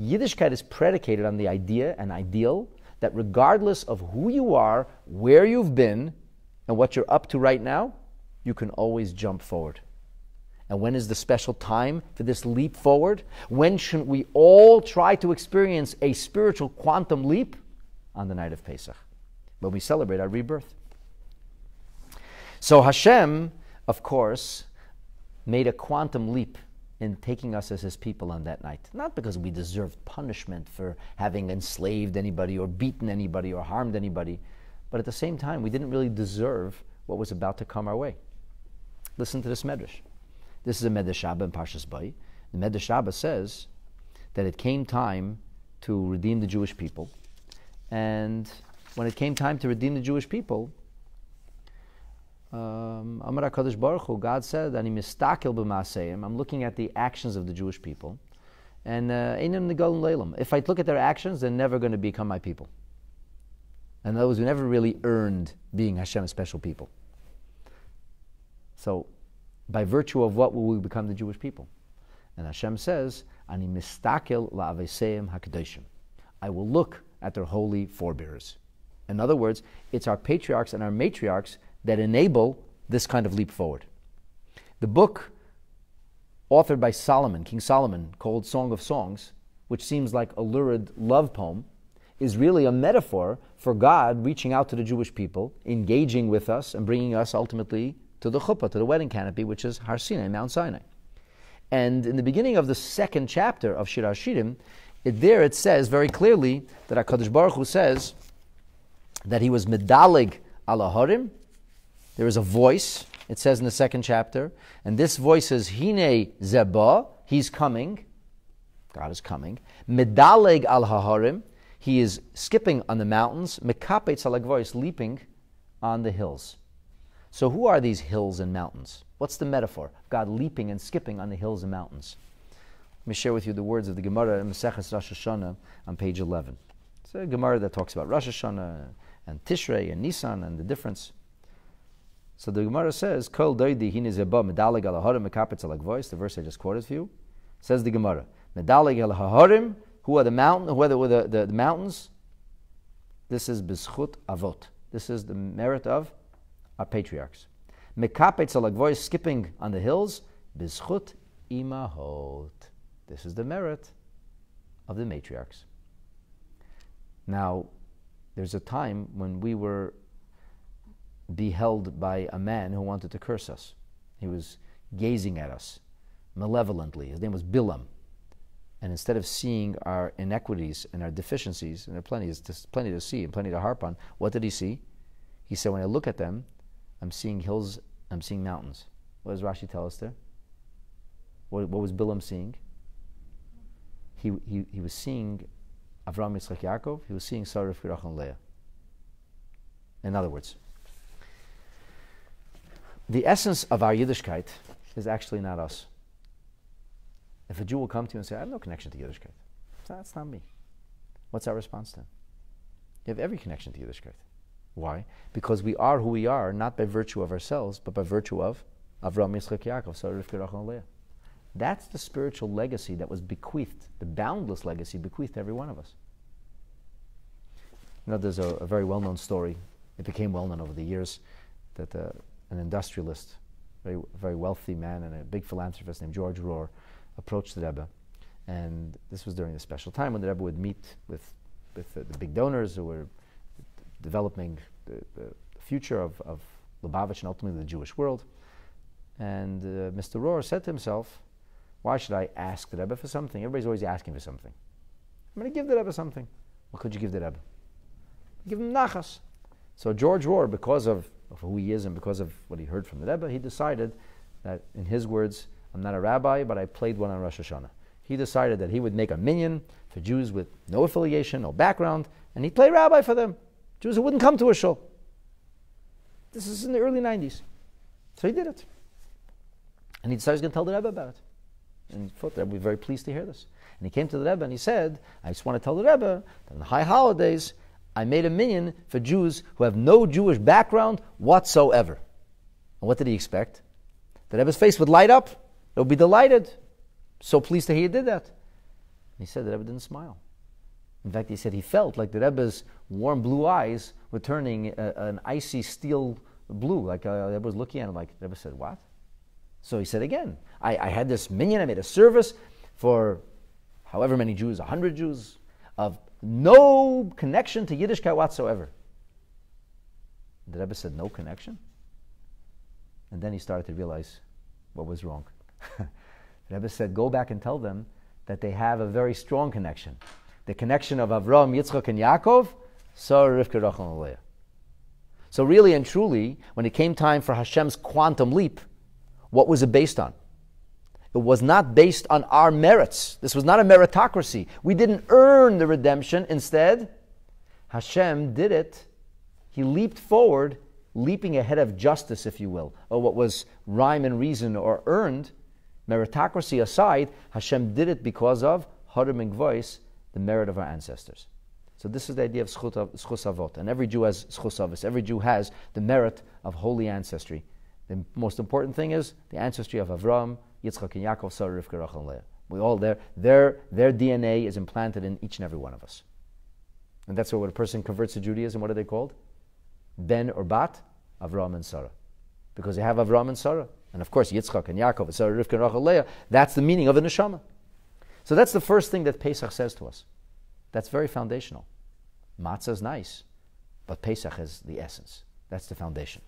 Yiddishkeit is predicated on the idea and ideal that regardless of who you are, where you've been, and what you're up to right now, you can always jump forward. And when is the special time for this leap forward? When should we all try to experience a spiritual quantum leap? On the night of Pesach, when we celebrate our rebirth. So Hashem, of course, made a quantum leap in taking us as his people on that night. Not because we deserved punishment for having enslaved anybody or beaten anybody or harmed anybody, but at the same time, we didn't really deserve what was about to come our way. Listen to this medrash. This is a medrash Shabbat in Parshas Bay. The medrash Shabbat says that it came time to redeem the Jewish people, and when it came time to redeem the Jewish people, Amar HaKadosh Baruch Hu, God said, "Ani mistakel b'maaseim." I'm looking at the actions of the Jewish people, and einam negalim leilam. If I look at their actions, they're never going to become my people. And those who never really earned being Hashem's special people. So, by virtue of what will we become the Jewish people? And Hashem says, Ani mistakel la'aveseim hakadoshim. I will look at their holy forebears. In other words, it's our patriarchs and our matriarchs that enable this kind of leap forward. The book authored by Solomon, King Solomon, called Song of Songs, which seems like a lurid love poem, is really a metaphor for God reaching out to the Jewish people, engaging with us, and bringing us ultimately to the chuppah, to the wedding canopy, which is Har Sinai, Mount Sinai. And in the beginning of the second chapter of Shir HaShirim, it says very clearly that HaKadosh Baruch Hu says that he was medalig ala harim. There is a voice, it says in the second chapter, and this voice is Hine Zeba, he's coming, God is coming. Medalig al haharim, he is skipping on the mountains. Mekapetz al voice, leaping on the hills. So who are these hills and mountains? What's the metaphor? God leaping and skipping on the hills and mountains. Let me share with you the words of the Gemara in Maseches Rosh Hashanah on page 11. It's a Gemara that talks about Rosh Hashanah and Tishrei and Nisan and the difference. So the Gemara says, Kol doidi hine zeba medalig al haharim mekapetz al voice, the verse I just quoted for you. Says the Gemara, medalig al haharim, who are the mountains? This is b'schut avot. This is the merit of our patriarchs. Mekapetz al voice, skipping on the hills, b'schut imahot. This is the merit of the matriarchs. Now, there's a time when we were beheld by a man who wanted to curse us. He was gazing at us malevolently. His name was Bilam. And instead of seeing our inequities and our deficiencies, and there are plenty to see and plenty to harp on, what did he see? He said, when I look at them, I'm seeing hills, I'm seeing mountains. What does Rashi tell us there? What was Bilam seeing? He was seeing Avraham, Yitzchak, Yaakov. He was seeing Sarah, Rachel, and Leah. In other words, the essence of our Yiddishkeit is actually not us. If a Jew will come to you and say, I have no connection to Yiddishkeit, that's not me. What's our response then? You have every connection to Yiddishkeit. Why? Because we are who we are, not by virtue of ourselves, but by virtue of Avraham, Yitzchak, Yaakov, Sarah, Rachel, and Leah. That's the spiritual legacy that was bequeathed, the boundless legacy bequeathed to every one of us. You know, there's a very well-known story. It became well-known over the years that an industrialist, very wealthy man and a big philanthropist named George Rohr approached the Rebbe. And this was during a special time when the Rebbe would meet with the big donors who were developing the future of Lubavitch and ultimately the Jewish world. And Mr. Rohr said to himself, why should I ask the Rebbe for something? Everybody's always asking for something. I'm going to give the Rebbe something. What could you give the Rebbe? Give him nachas. So George Rohr, because of who he is and because of what he heard from the Rebbe, he decided that, in his words, I'm not a rabbi, but I played one on Rosh Hashanah. He decided that he would make a minyan for Jews with no affiliation, no background, and he'd play rabbi for them. Jews who wouldn't come to a shul. This is in the early 90s. So he did it. And he decided he was going to tell the Rebbe about it. And he thought the Rebbe would be very pleased to hear this. And he came to the Rebbe and he said, I just want to tell the Rebbe that on the high holidays, I made a minyan for Jews who have no Jewish background whatsoever. And what did he expect? The Rebbe's face would light up. It would be delighted. So pleased to hear he did that. And he said the Rebbe didn't smile. In fact, he said he felt like the Rebbe's warm blue eyes were turning an icy steel blue. Like the Rebbe was looking at him like, the Rebbe said, what? So he said again, I had this minyan, I made a service for however many Jews, 100 Jews, of no connection to Yiddishkeit whatsoever. The Rebbe said, no connection? And then he started to realize what was wrong. The Rebbe said, go back and tell them that they have a very strong connection. The connection of Avraham, Yitzchak, and Yaakov, Sarah, Rivka, Rachel, and Leah. So really and truly, when it came time for Hashem's quantum leap, what was it based on? It was not based on our merits. This was not a meritocracy. We didn't earn the redemption. Instead, Hashem did it. He leaped forward, leaping ahead of justice, if you will, or what was rhyme and reason or earned. Meritocracy aside, Hashem did it because of Harim and Gvois, the merit of our ancestors. So this is the idea of Schus Avot. And every Jew has Schus Avos. Every Jew has the merit of holy ancestry The most important thing is the ancestry of Avram, Yitzchak, and Yaakov, Sarah, Rivka, Rachel, and Leah. We all their DNA is implanted in each and every one of us. And that's why when a person converts to Judaism, what are they called? Ben or Bat, Avram and Sarah. Because they have Avram and Sarah. And of course, Yitzchak and Yaakov, and Sarah, Rivka, and Rachel, and Leah, that's the meaning of the neshama. So that's the first thing that Pesach says to us. That's very foundational. Matzah is nice, but Pesach is the essence. That's the foundation.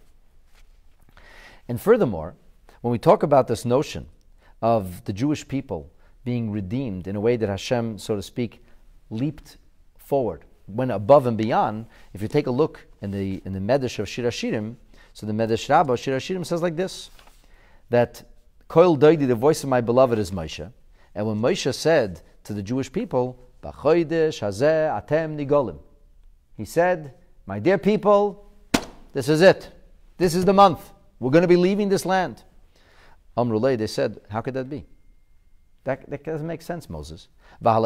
And furthermore, when we talk about this notion of the Jewish people being redeemed in a way that Hashem, so to speak, leaped forward, went above and beyond, if you take a look in the Medrash of Shir HaShirim, so the Medrash Rabbah, Shir HaShirim says like this, that Koil Doidi, the voice of my beloved, is Moshe. And when Moshe said to the Jewish people, B'chodesh hazeh atem nigolim, he said, my dear people, this is it. This is the month. We're going to be leaving this land. Amrulay, they said, how could that be? That doesn't make sense, Moses. God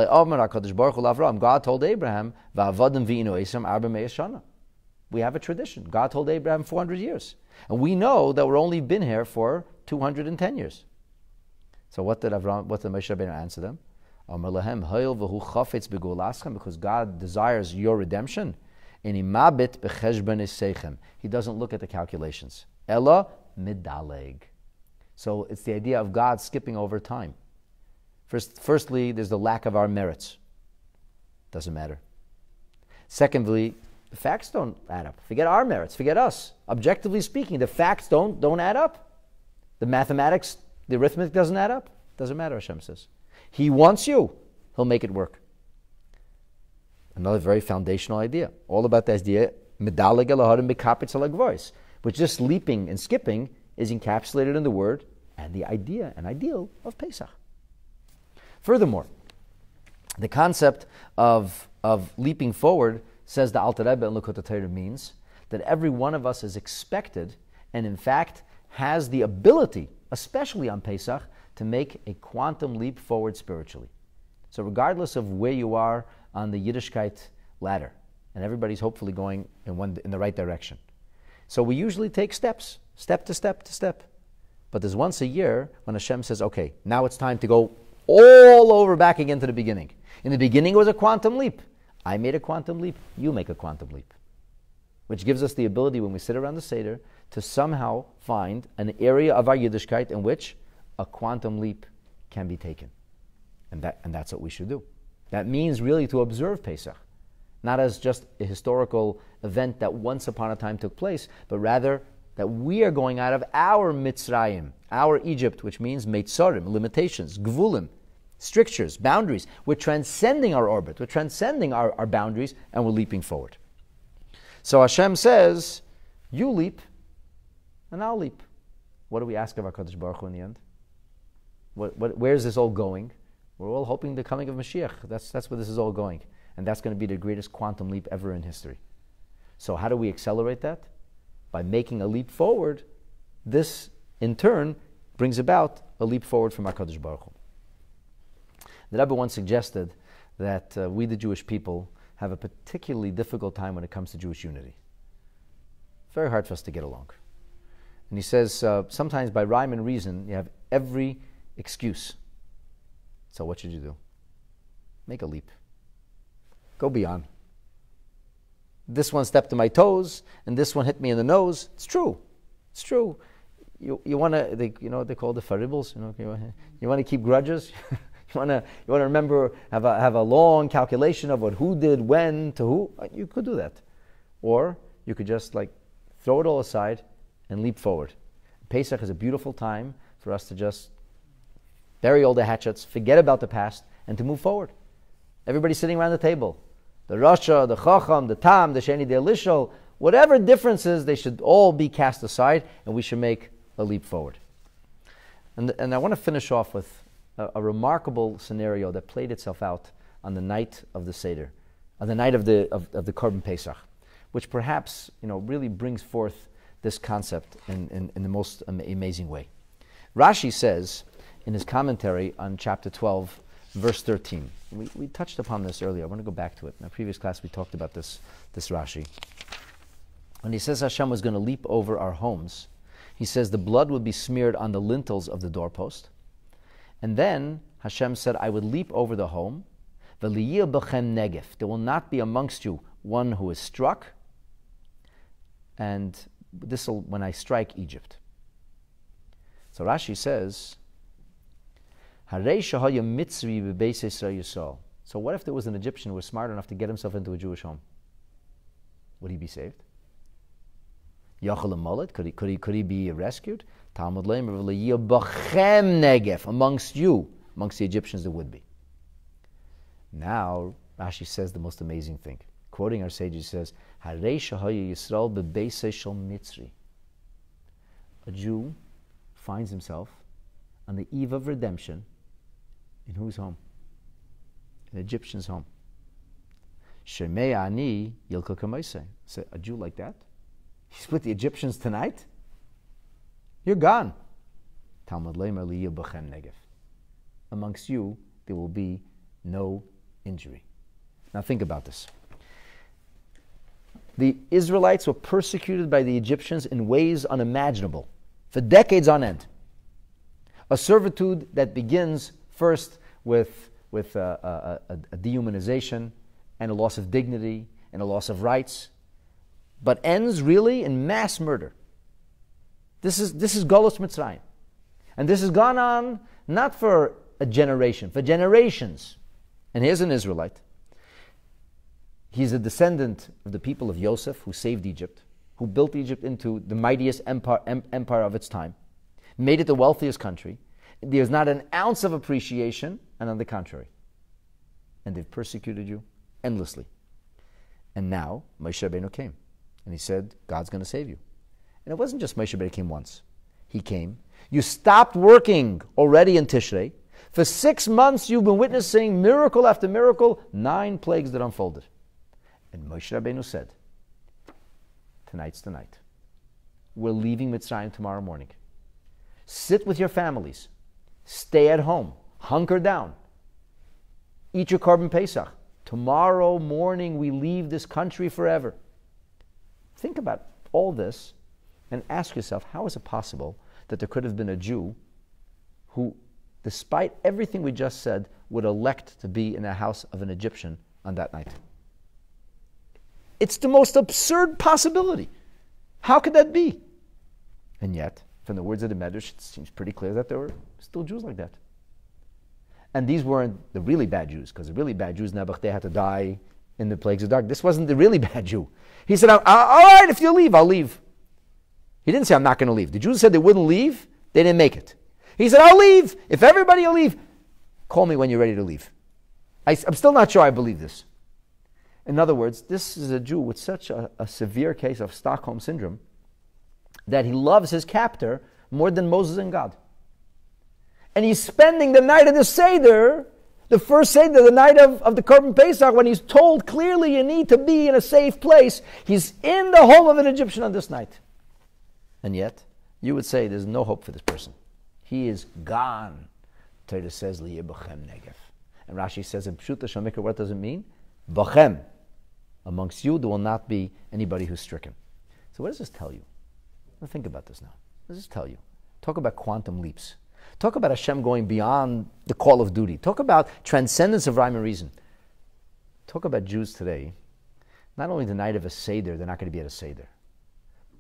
told Abraham, we have a tradition. God told Abraham 400 years. And we know that we're only been here for 210 years. So what did Moshe Rabbeinu answer them? Because God desires your redemption. He doesn't look at the calculations. Ella midaleg. So it's the idea of God skipping over time. Firstly, there's the lack of our merits. Doesn't matter. Secondly, the facts don't add up. Forget our merits. Forget us. Objectively speaking, the facts don't add up. The mathematics, the arithmetic doesn't add up. Doesn't matter, Hashem says. He wants you. He'll make it work. Another very foundational idea. All about the idea, medaleg elaharim bekapitz alagvois, which just leaping and skipping is encapsulated in the word and the idea and ideal of Pesach. Furthermore, the concept of leaping forward, says the Alter Rebbe in Likutei Torah, means that every one of us is expected and in fact has the ability, especially on Pesach, to make a quantum leap forward spiritually. So regardless of where you are on the Yiddishkeit ladder, and everybody's hopefully going in the right direction. So we usually take steps, step to step to step. But there's once a year when Hashem says, okay, now it's time to go all over back again to the beginning. In the beginning it was a quantum leap. I made a quantum leap, you make a quantum leap. Which gives us the ability when we sit around the Seder to somehow find an area of our Yiddishkeit in which a quantum leap can be taken. And that's what we should do. That means really to observe Pesach, not as just a historical event that once upon a time took place, but rather that we are going out of our Mitzrayim, our Egypt, which means Meitzarim, limitations, Gvulim, strictures, boundaries. We're transcending our orbit, we're transcending our boundaries, and we're leaping forward. So Hashem says, you leap, and I'll leap. What do we ask of our Kadosh Baruch Hu in the end? Where is this all going? We're all hoping the coming of Mashiach. That's where this is all going. And that's going to be the greatest quantum leap ever in history. So how do we accelerate that? By making a leap forward. This, in turn, brings about a leap forward from our Kadosh Baruch Hu. The Rabbi once suggested that we, the Jewish people, have a particularly difficult time when it comes to Jewish unity. It's very hard for us to get along. And he says, sometimes by rhyme and reason, you have every excuse. So what should you do? Make a leap. Go beyond. This one stepped to my toes, and this one hit me in the nose. It's true. It's true. You want to, you know what they call the faribles? You want to keep grudges? you want to remember, have a long calculation of what who did when to who? You could do that. Or you could just throw it all aside and leap forward. Pesach is a beautiful time for us to just bury all the hatchets, forget about the past, and to move forward. Everybody sitting around the table. The Rasha, the Chacham, the Tam, the Sheni, the Elishal, whatever differences, they should all be cast aside, and we should make a leap forward. And I want to finish off with a remarkable scenario that played itself out on the night of the Seder, on the night of the Korban Pesach, which perhaps really brings forth this concept in the most amazing way. Rashi says in his commentary on chapter 12, verse 13. We touched upon this earlier. I want to go back to it. In our previous class, we talked about this Rashi. When he says Hashem was going to leap over our homes, He says the blood would be smeared on the lintels of the doorpost. And then Hashem said, I would leap over the home. V'liyir b'chem negef. There will not be amongst you one who is struck. And this will, when I strike Egypt. So Rashi says, Harei shahaya mitzri b'beis Yisrael. So what if there was an Egyptian who was smart enough to get himself into a Jewish home? Would he be saved? Yachal Mullet, could he be rescued? Talmud Leimer v'liyir b'chem negef. Amongst you, amongst the Egyptians there would be. Now Rashi says the most amazing thing. Quoting our sage, he says, Harei shahaya Yisrael b'beis shel mitzri. A Jew finds himself on the eve of redemption in whose home? An Egyptian's home. Shemei ani yilka kamaisei. So a Jew like that? He's with the Egyptians tonight? You're gone. Talmud Leimer liyir b'chem negef. Amongst you, there will be no injury. Now think about this. The Israelites were persecuted by the Egyptians in ways unimaginable for decades on end. A servitude that begins first with a dehumanization and a loss of dignity and a loss of rights, but ends really in mass murder. This is Golus Mitzrayim. And this has gone on not for a generation, for generations. And here's an Israelite. He's a descendant of the people of Yosef who saved Egypt, who built Egypt into the mightiest empire of its time, made it the wealthiest country. There's not an ounce of appreciation, and on the contrary. And they've persecuted you endlessly. And now Moshe Rabbeinu came, and he said, God's going to save you. And it wasn't just Moshe Rabbeinu came once. He came. You stopped working already in Tishrei. For 6 months you've been witnessing miracle after miracle, 9 plagues that unfolded. And Moshe Rabbeinu said, tonight's the night. We're leaving Mitzrayim tomorrow morning. Sit with your families. Stay at home. Hunker down. Eat your Korban Pesach. Tomorrow morning we leave this country forever. Think about all this and ask yourself, how is it possible that there could have been a Jew who, despite everything we just said, would elect to be in the house of an Egyptian on that night? It's the most absurd possibility. How could that be? And yet, from the words of the Medrash, it seems pretty clear that there were still Jews like that. And these weren't the really bad Jews, because the really bad Jews, they had to die in the plagues of dark. This wasn't the really bad Jew. He said, all right, if you leave, I'll leave. He didn't say, I'm not going to leave. The Jews said they wouldn't leave. They didn't make it. He said, I'll leave. If everybody will leave, call me when you're ready to leave. I'm still not sure I believe this. In other words, this is a Jew with such a severe case of Stockholm Syndrome that he loves his captor more than Moses and God. And he's spending the night of the Seder, the first Seder, the night of the Korban Pesach, when he's told clearly you need to be in a safe place. He's in the home of an Egyptian on this night. And yet, you would say there's no hope for this person. He is gone. Torah says, Liyir b'chem negef. And Rashi says in Pshuta Shamikra, what does it mean? B'chem. Amongst you, there will not be anybody who's stricken. So what does this tell you? Well, think about this now. What does this tell you? Talk about quantum leaps. Talk about Hashem going beyond the call of duty. Talk about transcendence of rhyme and reason. Talk about Jews today. Not only the night of a Seder, they're not going to be at a Seder,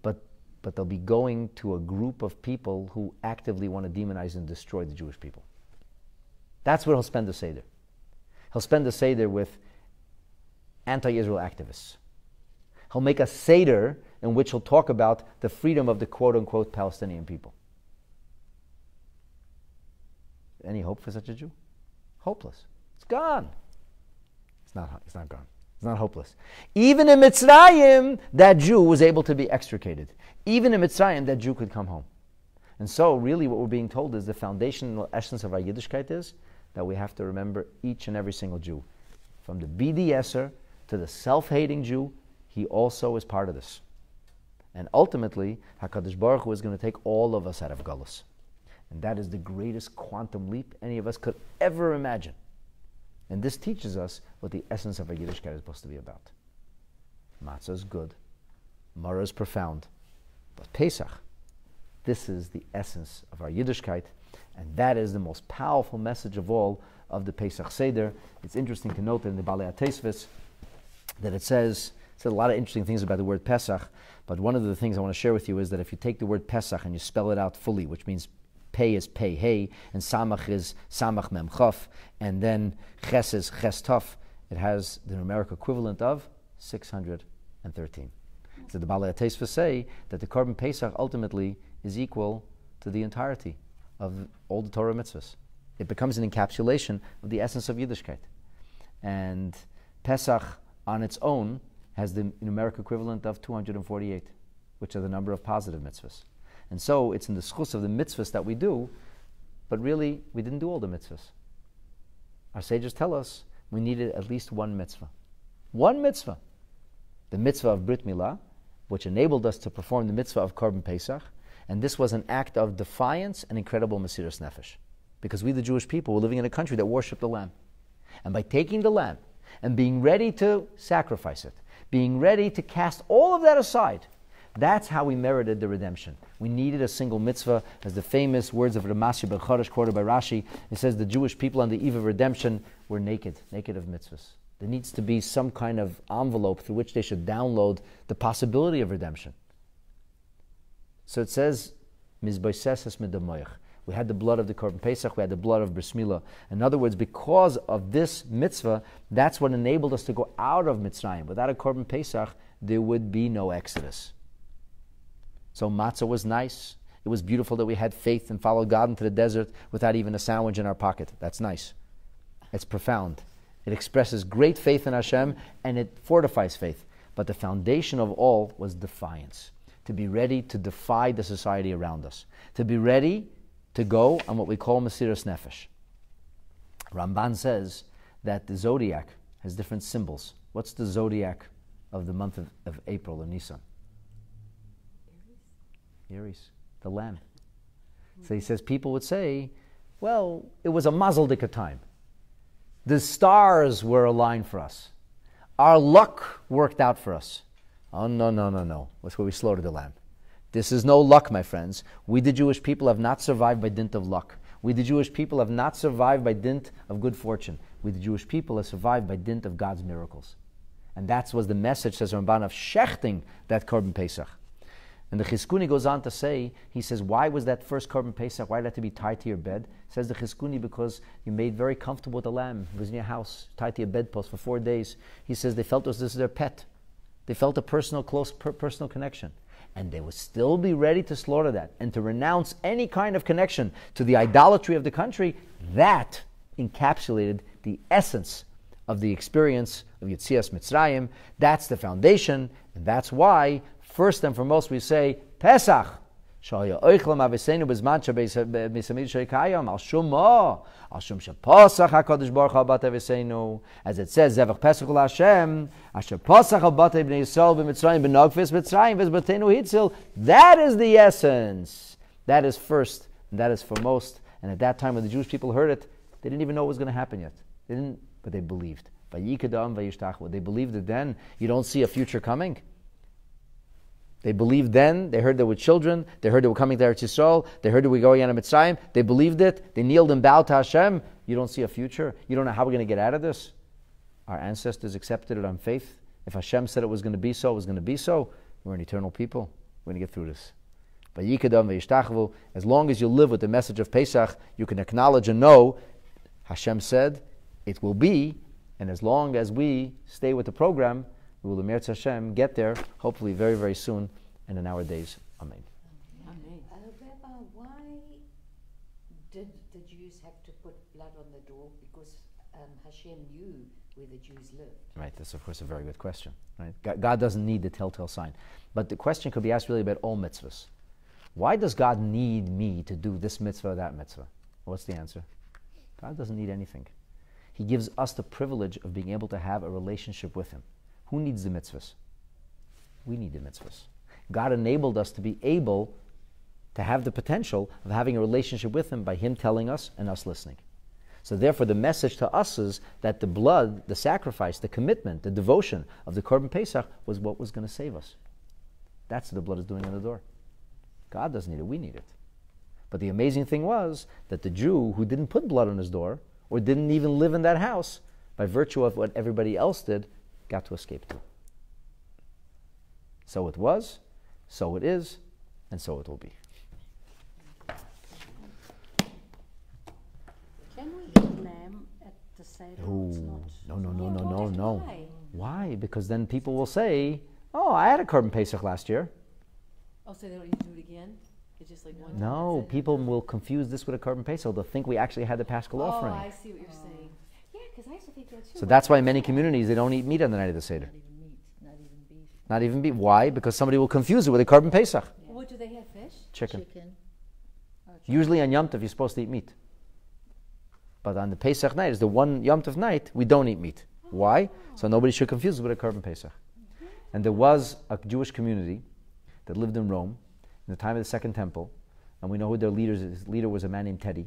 but they'll be going to a group of people who actively want to demonize and destroy the Jewish people. That's where he'll spend the Seder. He'll spend the Seder with anti-Israel activists. He'll make a Seder in which he'll talk about the freedom of the quote-unquote Palestinian people. Any hope for such a Jew? Hopeless. It's gone. It's not gone. It's not hopeless. Even in Mitzrayim, that Jew was able to be extricated. Even in Mitzrayim, that Jew could come home. And so, really, what we're being told is the foundational essence of our Yiddishkeit is that we have to remember each and every single Jew. From the BDSer to the self-hating Jew, he also is part of this. And ultimately, HaKadosh Baruch Hu is going to take all of us out of Galus. And that is the greatest quantum leap any of us could ever imagine. And this teaches us what the essence of our Yiddishkeit is supposed to be about. Matzah is good. Marah is profound. But Pesach, This is the essence of our Yiddishkeit, and that is the most powerful message of all of the Pesach Seder. It's interesting to note that in the Balei HaTosfos that it says a lot of interesting things about the word Pesach, but one of the things I want to share with you is that if you take the word Pesach and you spell it out fully, which means Pei is Pei Hey, and Samach is Samach Mem Chaf, and then Ches is Ches Taf, it has the numeric equivalent of 613. So the Balei HaTosfos say that the Korban Pesach ultimately is equal to the entirety of all the Torah mitzvahs. It becomes an encapsulation of the essence of Yiddishkeit. And Pesach on its own has the numeric equivalent of 248, which are the number of positive mitzvahs. And so it's in the schus of the mitzvahs that we do, but really we didn't do all the mitzvahs. Our sages tell us we needed at least one mitzvah. One mitzvah. The mitzvah of Brit Milah, which enabled us to perform the mitzvah of Korban Pesach, and this was an act of defiance and incredible Mesiras Nefesh. Because we, the Jewish people, were living in a country that worshipped the lamb. And by taking the lamb and being ready to sacrifice it, being ready to cast all of that aside, that's how we merited the redemption. We needed a single mitzvah, as the famous words of Ramasya ben Chodesh quoted by Rashi. It says the Jewish people on the eve of redemption were naked of mitzvahs. There needs to be some kind of envelope through which they should download the possibility of redemption. So it says, Mizboises Midamoyach. We had the blood of the Korban Pesach, we had the blood of Bris Milah. In other words, because of this mitzvah, that's what enabled us to go out of Mitzrayim. Without a Korban Pesach, there would be no exodus. So matzah was nice. It was beautiful that we had faith and followed God into the desert without even a sandwich in our pocket. That's nice. It's profound. It expresses great faith in Hashem, and it fortifies faith. But the foundation of all was defiance. To be ready to defy the society around us. To be ready to go on what we call Mesiras Nefesh. Ramban says that the zodiac has different symbols. What's the zodiac of the month of April or Nisan? Aries, the lamb. So he says people would say, well, it was a mazel dika time. The stars were aligned for us. Our luck worked out for us. Oh, no. That's where we slaughtered the lamb. This is no luck, my friends. We, the Jewish people, have not survived by dint of luck. We, the Jewish people, have not survived by dint of good fortune. We, the Jewish people, have survived by dint of God's miracles. And that was the message, says Ramban, of shechting that Korban Pesach. And the Chizkuni goes on to say, he says, why was that first Korban Pesach? Why did it have to be tied to your bed? Says the Chizkuni, because you made very comfortable with the lamb. It was in your house, tied to your bedpost for 4 days. He says they felt as this is their pet. They felt a personal, close personal connection. And they would still be ready to slaughter that and to renounce any kind of connection to the idolatry of the country. That encapsulated the essence of the experience of Yetzias Mitzrayim. That's the foundation, and that's why, first and foremost, we say, Pesach. As it says, Zevach Pesach Hashem, Asher Pasach al Batei Bnei Yisrael b'Mitzrayim b'Nogfis Mitzrayim v'Zbatenu Hitzil. That is the essence. That is first, and that is foremost. And at that time, when the Jewish people heard it, they didn't even know what was going to happen yet. They didn't, but they believed. They believed it then. You don't see a future coming. They believed then. They heard there were children. They heard they were coming to Eretz Yisrael. They heard they were going out of Mitzrayim. They believed it. They kneeled and bowed to Hashem. You don't see a future. You don't know how we're going to get out of this. Our ancestors accepted it on faith. If Hashem said it was going to be so, it was going to be so. We're an eternal people. We're going to get through this. As long as you live with the message of Pesach, you can acknowledge and know Hashem said it will be. And as long as we stay with the program, we will, Eretz Hashem, get there, hopefully very, very soon, and in our days. Amen. Amen. Rabbi, why did the Jews have to put blood on the door? Because Hashem knew where the Jews lived. Right, that's of course a very good question. Right? God doesn't need the telltale sign. But the question could be asked really about all mitzvahs. Why does God need me to do this mitzvah or that mitzvah? What's the answer? God doesn't need anything. He gives us the privilege of being able to have a relationship with Him. Who needs the mitzvahs? We need the mitzvahs. God enabled us to be able to have the potential of having a relationship with Him by Him telling us and us listening. So therefore the message to us is that the blood, the sacrifice, the commitment, the devotion of the Korban Pesach was what was going to save us. That's what the blood is doing on the door. God doesn't need it, we need it. But the amazing thing was that the Jew who didn't put blood on his door, or didn't even live in that house, by virtue of what everybody else did, got to escape too. So it was, so it is, and so it will be. Can we eat lamb at the Seder? No. Why? Because then people will say, oh, I had a Korban Pesach last year. Oh, so they don't need to do it again? It's just like one time. No, people will confuse this with a Korban Pesach. They'll think we actually had the Paschal offering. Oh, I see what you're saying. Yeah, because I used to think that too. So that's why in many communities they don't eat meat on the night of the Seder. Not even meat, not even beef. Not even beef. Why? Because somebody will confuse it with a Korban Pesach. Well, what do they have? Fish? Chicken. Oh, Usually on Yom Tov you're supposed to eat meat. But on the Pesach night, it's the one Yom Tov night, we don't eat meat. Why? So nobody should confuse it with a Korban Pesach. And there was a Jewish community that lived in Rome in the time of the Second Temple, and we know who their leader is. His leader was a man named Teddy.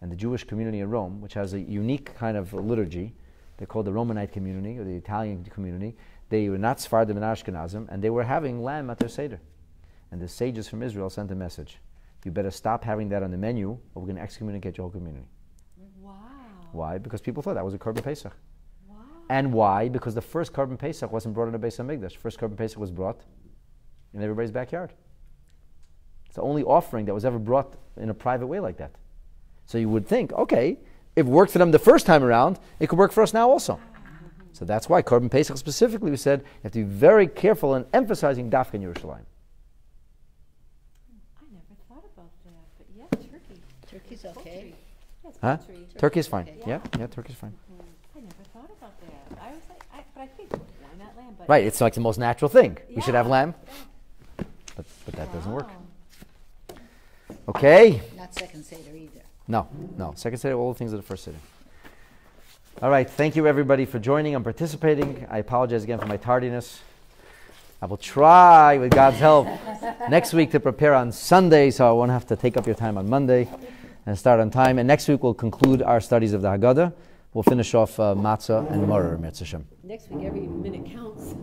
And the Jewish community in Rome, which has a unique kind of liturgy, they're called the Romanite community or the Italian community. They were not Sephardim and Ashkenazim, and they were having lamb at their Seder. And the sages from Israel sent a message: you better stop having that on the menu, or we're going to excommunicate your whole community. Wow. Why? Because people thought that was a Korban Pesach. Wow. And why? Because the first Korban Pesach wasn't brought in the Beis HaMikdash. First Korban Pesach was brought in everybody's backyard. It's the only offering that was ever brought in a private way like that. So you would think, okay, if it worked for them the first time around, it could work for us now also. So that's why Korban Pesach specifically, we said, you have to be very careful in emphasizing Dafka in Yerushalayim. I never thought about that, but yeah, turkey. Turkey's okay. Yeah, it's Huh? poultry. Turkey's fine. Okay. Yeah, Turkey's fine. I never thought about that. I was like, but I think, why not lamb? But Right, it's like the most natural thing. We should have Yeah. lamb, but that doesn't work. Wow. Okay. Not second Seder either. No. Second Seder, all the things are the first Seder. All right, thank you everybody for joining and participating. I apologize again for my tardiness. I will try, with God's help, next week to prepare on Sunday, so I won't have to take up your time on Monday and start on time. And next week we'll conclude our studies of the Haggadah. We'll finish off Matzah and Maror, Mitzvah Hashem. Next week, every minute counts.